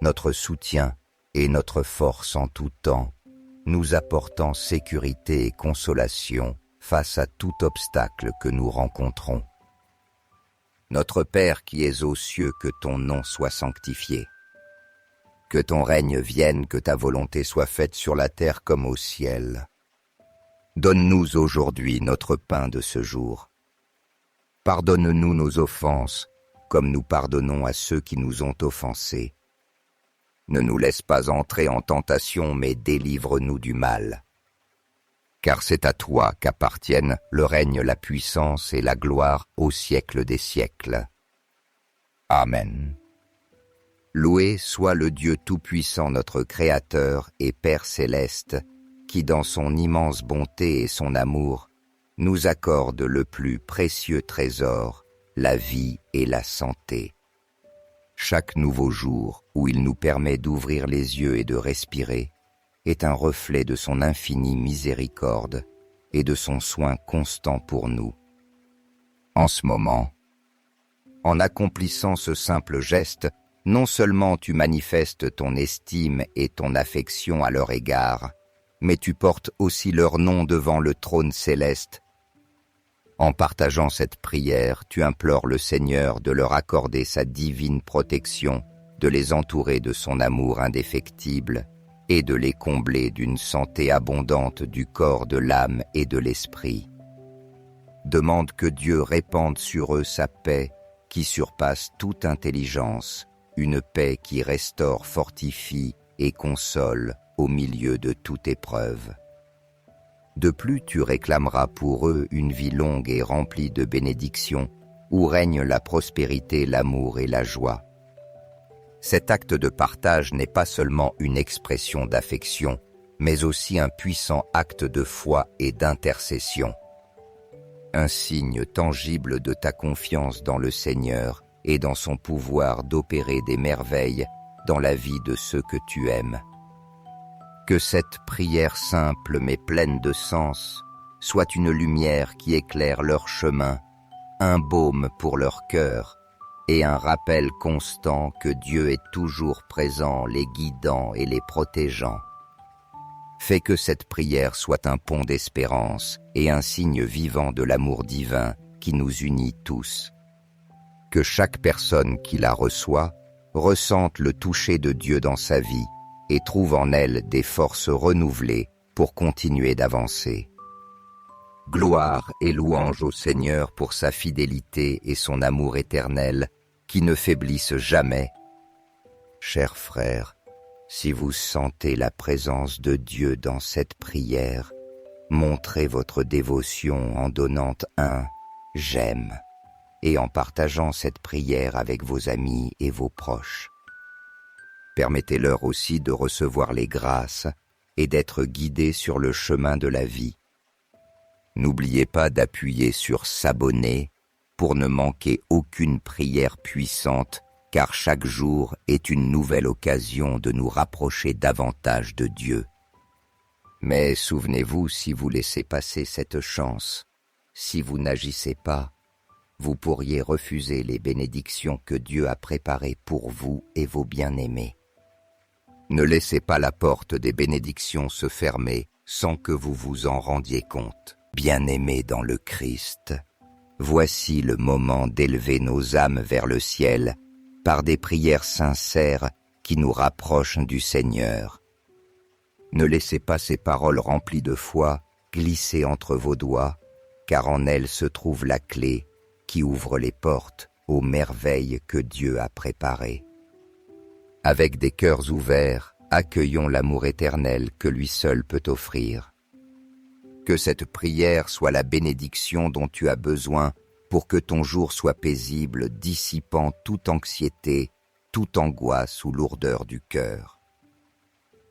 notre soutien et notre force en tout temps, nous apportant sécurité et consolation face à tout obstacle que nous rencontrons. Notre Père qui es aux cieux, que ton nom soit sanctifié. Que ton règne vienne, que ta volonté soit faite sur la terre comme au ciel. Donne-nous aujourd'hui notre pain de ce jour. Pardonne-nous nos offenses, comme nous pardonnons à ceux qui nous ont offensés. Ne nous laisse pas entrer en tentation, mais délivre-nous du mal. Car c'est à toi qu'appartiennent le règne, la puissance et la gloire au siècle des siècles. Amen. Loué soit le Dieu Tout-Puissant, notre Créateur et Père Céleste, qui dans son immense bonté et son amour nous accorde le plus précieux trésor, la vie et la santé. Chaque nouveau jour où il nous permet d'ouvrir les yeux et de respirer est un reflet de son infinie miséricorde et de son soin constant pour nous. En ce moment, en accomplissant ce simple geste, non seulement tu manifestes ton estime et ton affection à leur égard, mais tu portes aussi leur nom devant le trône céleste. En partageant cette prière, tu implores le Seigneur de leur accorder sa divine protection, de les entourer de son amour indéfectible et de les combler d'une santé abondante du corps, de l'âme et de l'esprit. Demande que Dieu répande sur eux sa paix qui surpasse toute intelligence, une paix qui restaure, fortifie et console au milieu de toute épreuve. De plus, tu réclameras pour eux une vie longue et remplie de bénédictions, où règnent la prospérité, l'amour et la joie. Cet acte de partage n'est pas seulement une expression d'affection, mais aussi un puissant acte de foi et d'intercession. Un signe tangible de ta confiance dans le Seigneur et dans son pouvoir d'opérer des merveilles dans la vie de ceux que tu aimes. Que cette prière simple mais pleine de sens soit une lumière qui éclaire leur chemin, un baume pour leur cœur et un rappel constant que Dieu est toujours présent, les guidant et les protégeant. Fais que cette prière soit un pont d'espérance et un signe vivant de l'amour divin qui nous unit tous. Que chaque personne qui la reçoit ressente le toucher de Dieu dans sa vie et trouve en elle des forces renouvelées pour continuer d'avancer. Gloire et louange au Seigneur pour sa fidélité et son amour éternel qui ne faiblissent jamais. Chers frères, Si vous sentez la présence de Dieu dans cette prière, montrez votre dévotion en donnant un « j'aime » et en partageant cette prière avec vos amis et vos proches. Permettez-leur aussi de recevoir les grâces et d'être guidés sur le chemin de la vie. N'oubliez pas d'appuyer sur « s'abonner » pour ne manquer aucune prière puissante, car chaque jour est une nouvelle occasion de nous rapprocher davantage de Dieu. Mais souvenez-vous, si vous laissez passer cette chance, si vous n'agissez pas, vous pourriez refuser les bénédictions que Dieu a préparées pour vous et vos bien-aimés. Ne laissez pas la porte des bénédictions se fermer sans que vous vous en rendiez compte. Bien-aimés dans le Christ, voici le moment d'élever nos âmes vers le ciel par des prières sincères qui nous rapprochent du Seigneur. Ne laissez pas ces paroles remplies de foi glisser entre vos doigts, car en elles se trouve la clé qui ouvre les portes aux merveilles que Dieu a préparées. Avec des cœurs ouverts, accueillons l'amour éternel que lui seul peut offrir. Que cette prière soit la bénédiction dont tu as besoin pour que ton jour soit paisible, dissipant toute anxiété, toute angoisse ou lourdeur du cœur.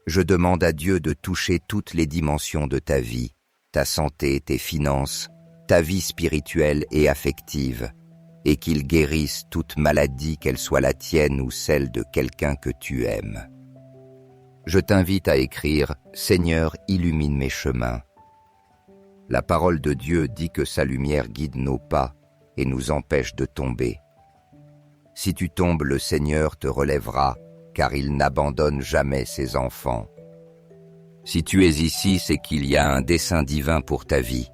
Je demande à Dieu de toucher toutes les dimensions de ta vie, ta santé, tes finances, ta vie spirituelle et affective, et qu'il guérisse toute maladie, qu'elle soit la tienne ou celle de quelqu'un que tu aimes. Je t'invite à écrire « Seigneur, illumine mes chemins ». La parole de Dieu dit que sa lumière guide nos pas et nous empêche de tomber. Si tu tombes, le Seigneur te relèvera, car il n'abandonne jamais ses enfants. Si tu es ici, c'est qu'il y a un dessein divin pour ta vie.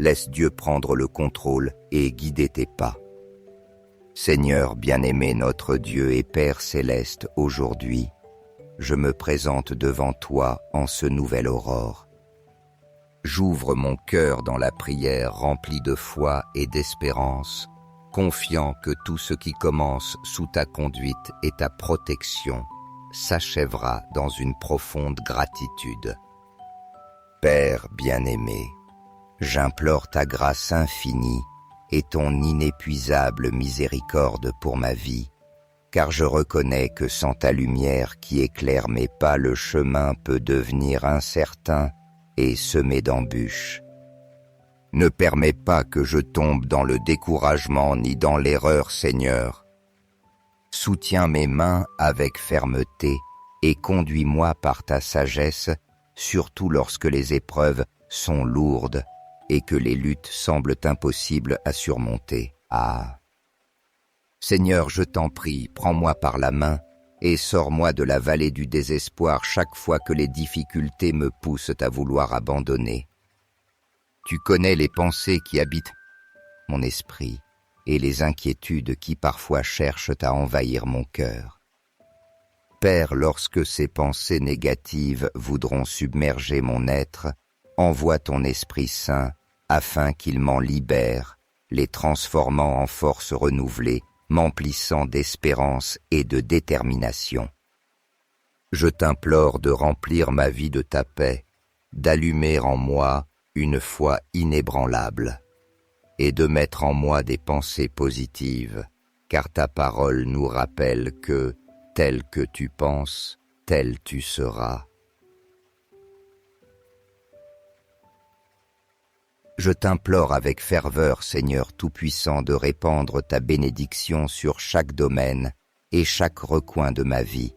Laisse Dieu prendre le contrôle et guider tes pas. Seigneur bien-aimé, notre Dieu et Père céleste, aujourd'hui, je me présente devant toi en ce nouvel aurore. J'ouvre mon cœur dans la prière remplie de foi et d'espérance, confiant que tout ce qui commence sous ta conduite et ta protection s'achèvera dans une profonde gratitude. Père bien-aimé, j'implore ta grâce infinie et ton inépuisable miséricorde pour ma vie, car je reconnais que sans ta lumière qui éclaire mes pas, le chemin peut devenir incertain et semé d'embûches. Ne permets pas que je tombe dans le découragement ni dans l'erreur, Seigneur. Soutiens mes mains avec fermeté et conduis-moi par ta sagesse, surtout lorsque les épreuves sont lourdes et que les luttes semblent impossibles à surmonter. Ah! Seigneur, je t'en prie, prends-moi par la main et sors-moi de la vallée du désespoir chaque fois que les difficultés me poussent à vouloir abandonner. Tu connais les pensées qui habitent mon esprit et les inquiétudes qui parfois cherchent à envahir mon cœur. Père, lorsque ces pensées négatives voudront submerger mon être, envoie ton Esprit Saint afin qu'il m'en libère, les transformant en force renouvelée, m'emplissant d'espérance et de détermination. Je t'implore de remplir ma vie de ta paix, d'allumer en moi une foi inébranlable et de mettre en moi des pensées positives, car ta parole nous rappelle que, tel que tu penses, tel tu seras. Je t'implore avec ferveur, Seigneur Tout-Puissant, de répandre ta bénédiction sur chaque domaine et chaque recoin de ma vie.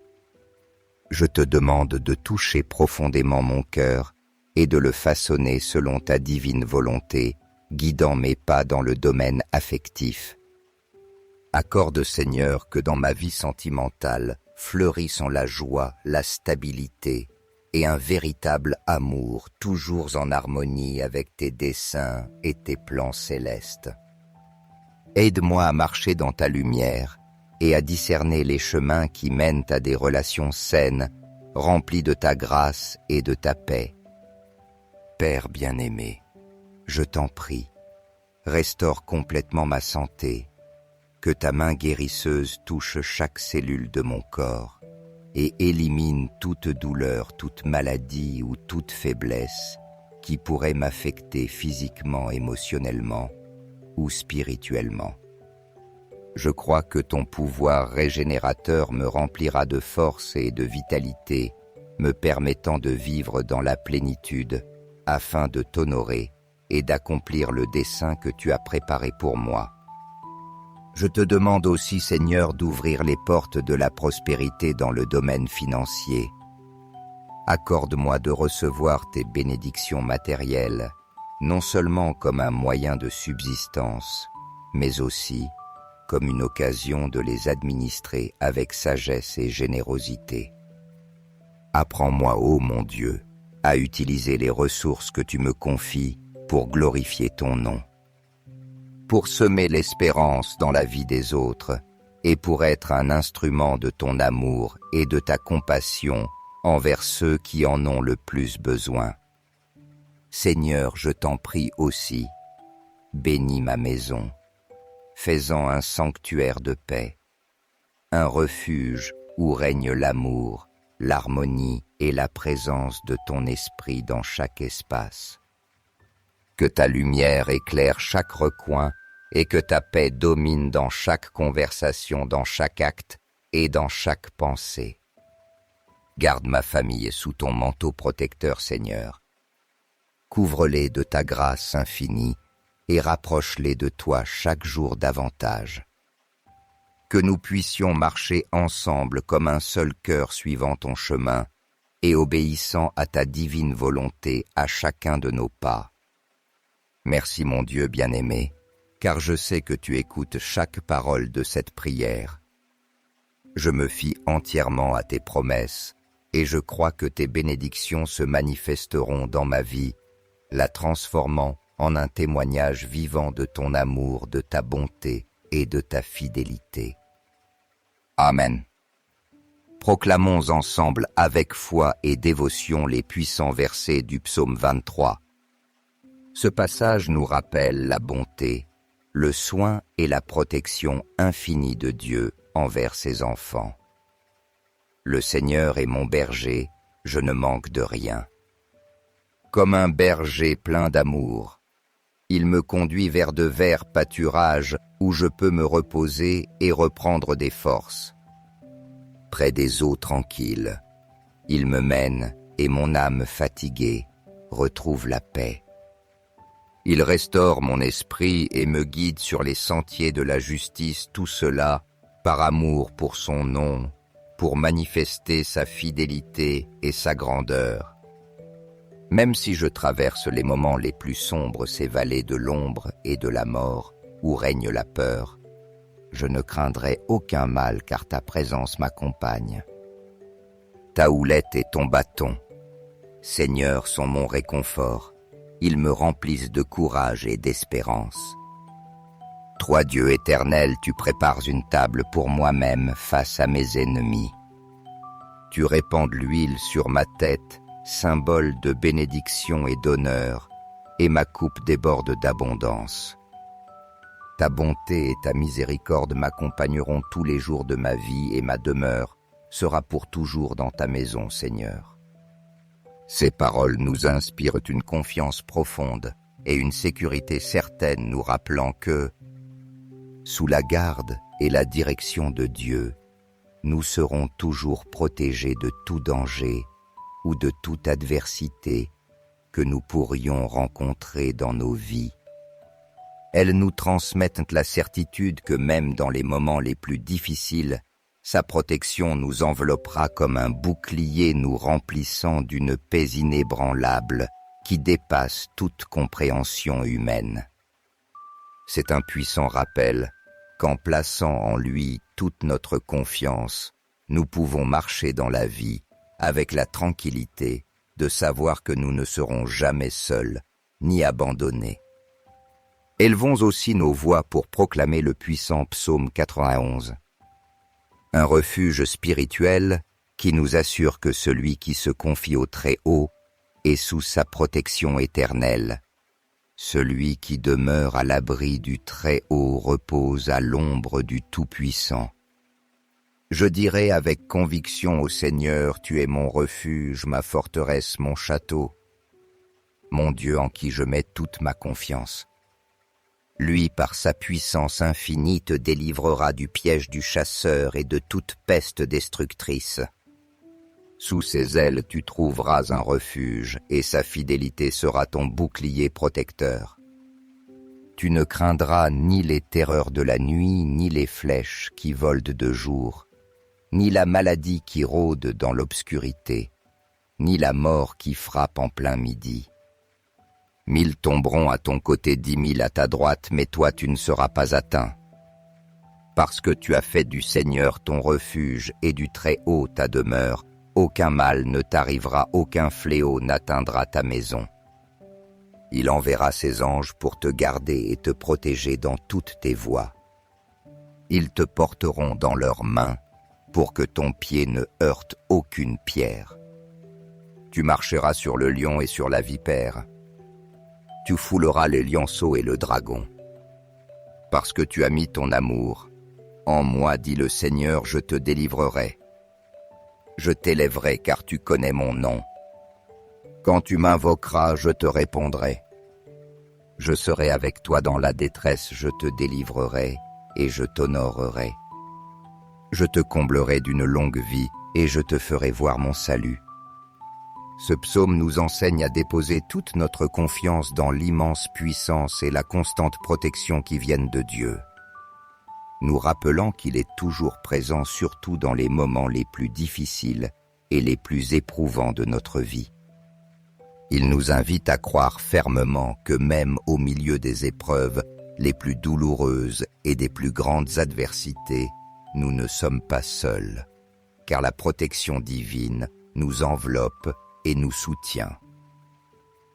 Je te demande de toucher profondément mon cœur et de le façonner selon ta divine volonté, guidant mes pas dans le domaine affectif. Accorde, Seigneur, que dans ma vie sentimentale fleurissent la joie, la stabilité et un véritable amour, toujours en harmonie avec tes desseins et tes plans célestes. Aide-moi à marcher dans ta lumière et à discerner les chemins qui mènent à des relations saines, remplies de ta grâce et de ta paix. Père bien-aimé, je t'en prie, restaure complètement ma santé, que ta main guérisseuse touche chaque cellule de mon corps et élimine toute douleur, toute maladie ou toute faiblesse qui pourrait m'affecter physiquement, émotionnellement ou spirituellement. Je crois que ton pouvoir régénérateur me remplira de force et de vitalité, me permettant de vivre dans la plénitude, afin de t'honorer et d'accomplir le dessein que tu as préparé pour moi. Je te demande aussi, Seigneur, d'ouvrir les portes de la prospérité dans le domaine financier. Accorde-moi de recevoir tes bénédictions matérielles, non seulement comme un moyen de subsistance, mais aussi comme une occasion de les administrer avec sagesse et générosité. Apprends-moi, ô mon Dieu, à utiliser les ressources que tu me confies pour glorifier ton nom, pour semer l'espérance dans la vie des autres et pour être un instrument de ton amour et de ta compassion envers ceux qui en ont le plus besoin. Seigneur, je t'en prie aussi, bénis ma maison, fais-en un sanctuaire de paix, un refuge où règne l'amour, l'harmonie et la présence de ton esprit dans chaque espace. Que ta lumière éclaire chaque recoin et que ta paix domine dans chaque conversation, dans chaque acte et dans chaque pensée. Garde ma famille sous ton manteau protecteur, Seigneur. Couvre-les de ta grâce infinie et rapproche-les de toi chaque jour davantage. Que nous puissions marcher ensemble comme un seul cœur suivant ton chemin et obéissant à ta divine volonté à chacun de nos pas. Merci mon Dieu bien-aimé, car je sais que tu écoutes chaque parole de cette prière. Je me fie entièrement à tes promesses et je crois que tes bénédictions se manifesteront dans ma vie, la transformant en un témoignage vivant de ton amour, de ta bonté et de ta fidélité. Amen. Proclamons ensemble avec foi et dévotion les puissants versets du psaume 23. Ce passage nous rappelle la bonté, le soin et la protection infinie de Dieu envers ses enfants. Le Seigneur est mon berger, je ne manque de rien. Comme un berger plein d'amour, il me conduit vers de verts pâturages où je peux me reposer et reprendre des forces. Près des eaux tranquilles, il me mène et mon âme fatiguée retrouve la paix. Il restaure mon esprit et me guide sur les sentiers de la justice, tout cela par amour pour son nom, pour manifester sa fidélité et sa grandeur. Même si je traverse les moments les plus sombres, ces vallées de l'ombre et de la mort, où règne la peur, je ne craindrai aucun mal car ta présence m'accompagne. Ta houlette et ton bâton, Seigneur, sont mon réconfort, ils me remplissent de courage et d'espérance. Toi, Dieu éternel, tu prépares une table pour moi-même face à mes ennemis. Tu répands de l'huile sur ma tête, symbole de bénédiction et d'honneur, et ma coupe déborde d'abondance. Ta bonté et ta miséricorde m'accompagneront tous les jours de ma vie et ma demeure sera pour toujours dans ta maison, Seigneur. Ces paroles nous inspirent une confiance profonde et une sécurité certaine nous rappelant que, sous la garde et la direction de Dieu, nous serons toujours protégés de tout danger ou de toute adversité que nous pourrions rencontrer dans nos vies. Elles nous transmettent la certitude que même dans les moments les plus difficiles, sa protection nous enveloppera comme un bouclier nous remplissant d'une paix inébranlable qui dépasse toute compréhension humaine. C'est un puissant rappel qu'en plaçant en lui toute notre confiance, nous pouvons marcher dans la vie avec la tranquillité de savoir que nous ne serons jamais seuls ni abandonnés. Élevons aussi nos voix pour proclamer le puissant psaume 91. Un refuge spirituel qui nous assure que celui qui se confie au Très-Haut est sous sa protection éternelle. Celui qui demeure à l'abri du Très-Haut repose à l'ombre du Tout-Puissant. Je dirai avec conviction au Seigneur, tu es mon refuge, ma forteresse, mon château, mon Dieu en qui je mets toute ma confiance. Lui, par sa puissance infinie, te délivrera du piège du chasseur et de toute peste destructrice. Sous ses ailes, tu trouveras un refuge, et sa fidélité sera ton bouclier protecteur. Tu ne craindras ni les terreurs de la nuit, ni les flèches qui volent de jour, ni la maladie qui rôde dans l'obscurité, ni la mort qui frappe en plein midi. 1000 tomberont à ton côté, 10 000 à ta droite, mais toi tu ne seras pas atteint. Parce que tu as fait du Seigneur ton refuge et du Très-Haut ta demeure, aucun mal ne t'arrivera, aucun fléau n'atteindra ta maison. Il enverra ses anges pour te garder et te protéger dans toutes tes voies. Ils te porteront dans leurs mains pour que ton pied ne heurte aucune pierre. Tu marcheras sur le lion et sur la vipère. Tu fouleras les lionceaux et le dragon. Parce que tu as mis ton amour en moi, dit le Seigneur, je te délivrerai. Je t'élèverai car tu connais mon nom. Quand tu m'invoqueras, je te répondrai. Je serai avec toi dans la détresse, je te délivrerai et je t'honorerai. Je te comblerai d'une longue vie et je te ferai voir mon salut. Ce psaume nous enseigne à déposer toute notre confiance dans l'immense puissance et la constante protection qui viennent de Dieu, nous rappelant qu'il est toujours présent surtout dans les moments les plus difficiles et les plus éprouvants de notre vie. Il nous invite à croire fermement que même au milieu des épreuves les plus douloureuses et des plus grandes adversités, nous ne sommes pas seuls, car la protection divine nous enveloppe et nous soutient.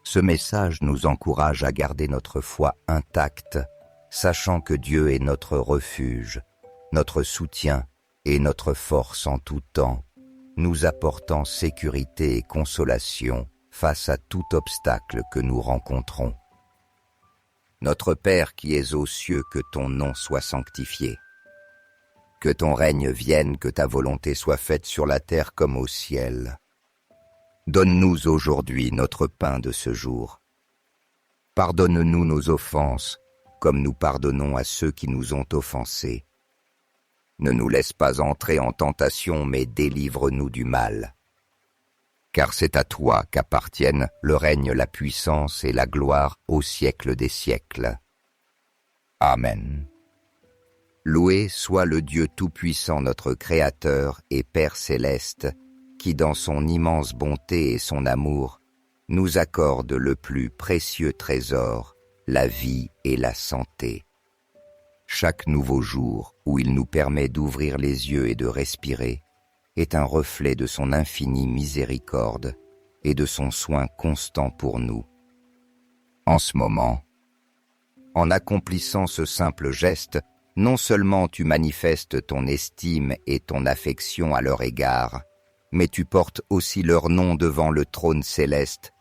Ce message nous encourage à garder notre foi intacte, sachant que Dieu est notre refuge, notre soutien et notre force en tout temps, nous apportant sécurité et consolation face à tout obstacle que nous rencontrons. Notre Père qui es aux cieux, que ton nom soit sanctifié. Que ton règne vienne, que ta volonté soit faite sur la terre comme au ciel. Donne-nous aujourd'hui notre pain de ce jour. Pardonne-nous nos offenses, comme nous pardonnons à ceux qui nous ont offensés. Ne nous laisse pas entrer en tentation, mais délivre-nous du mal. Car c'est à toi qu'appartiennent le règne, la puissance et la gloire au siècle des siècles. Amen. Loué soit le Dieu Tout-Puissant, notre Créateur et Père Céleste, qui dans son immense bonté et son amour nous accorde le plus précieux trésor, la vie et la santé. Chaque nouveau jour où il nous permet d'ouvrir les yeux et de respirer est un reflet de son infinie miséricorde et de son soin constant pour nous. En ce moment, en accomplissant ce simple geste, non seulement tu manifestes ton estime et ton affection à leur égard, mais tu portes aussi leur nom devant le trône céleste.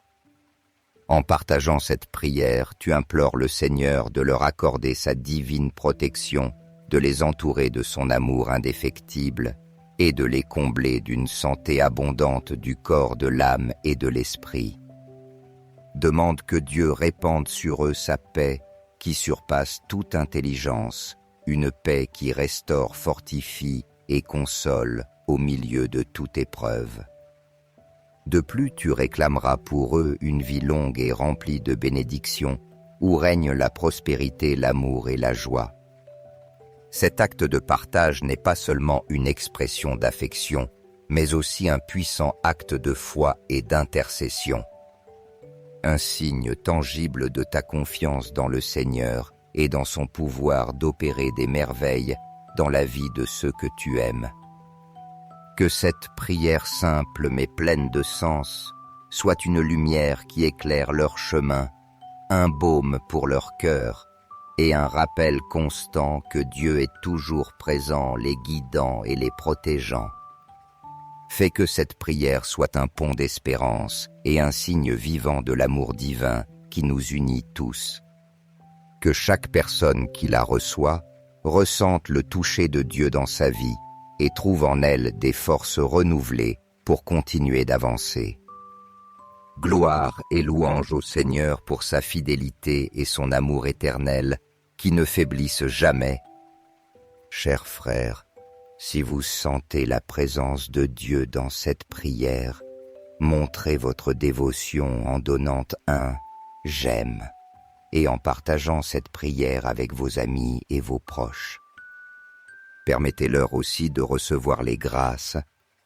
En partageant cette prière, tu implores le Seigneur de leur accorder sa divine protection, de les entourer de son amour indéfectible et de les combler d'une santé abondante du corps, de l'âme et de l'esprit. Demande que Dieu répande sur eux sa paix qui surpasse toute intelligence, une paix qui restaure, fortifie et console au milieu de toute épreuve. De plus, tu réclameras pour eux une vie longue et remplie de bénédictions, où règnent la prospérité, l'amour et la joie. Cet acte de partage n'est pas seulement une expression d'affection, mais aussi un puissant acte de foi et d'intercession. Un signe tangible de ta confiance dans le Seigneur et dans son pouvoir d'opérer des merveilles dans la vie de ceux que tu aimes. Que cette prière simple mais pleine de sens soit une lumière qui éclaire leur chemin, un baume pour leur cœur et un rappel constant que Dieu est toujours présent, les guidant et les protégeant. Fais que cette prière soit un pont d'espérance et un signe vivant de l'amour divin qui nous unit tous. Que chaque personne qui la reçoit ressente le toucher de Dieu dans sa vie et trouve en elle des forces renouvelées pour continuer d'avancer. Gloire et louange au Seigneur pour sa fidélité et son amour éternel qui ne faiblissent jamais. Chers frères, si vous sentez la présence de Dieu dans cette prière, montrez votre dévotion en donnant un « j'aime » et en partageant cette prière avec vos amis et vos proches. Permettez-leur aussi de recevoir les grâces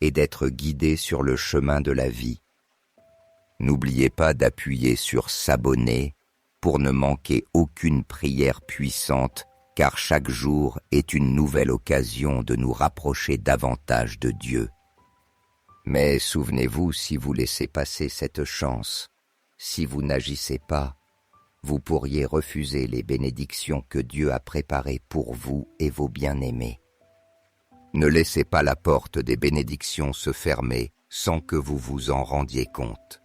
et d'être guidés sur le chemin de la vie. N'oubliez pas d'appuyer sur « s'abonner » pour ne manquer aucune prière puissante, car chaque jour est une nouvelle occasion de nous rapprocher davantage de Dieu. Mais souvenez-vous, si vous laissez passer cette chance, si vous n'agissez pas, vous pourriez refuser les bénédictions que Dieu a préparées pour vous et vos bien-aimés. Ne laissez pas la porte des bénédictions se fermer sans que vous vous en rendiez compte.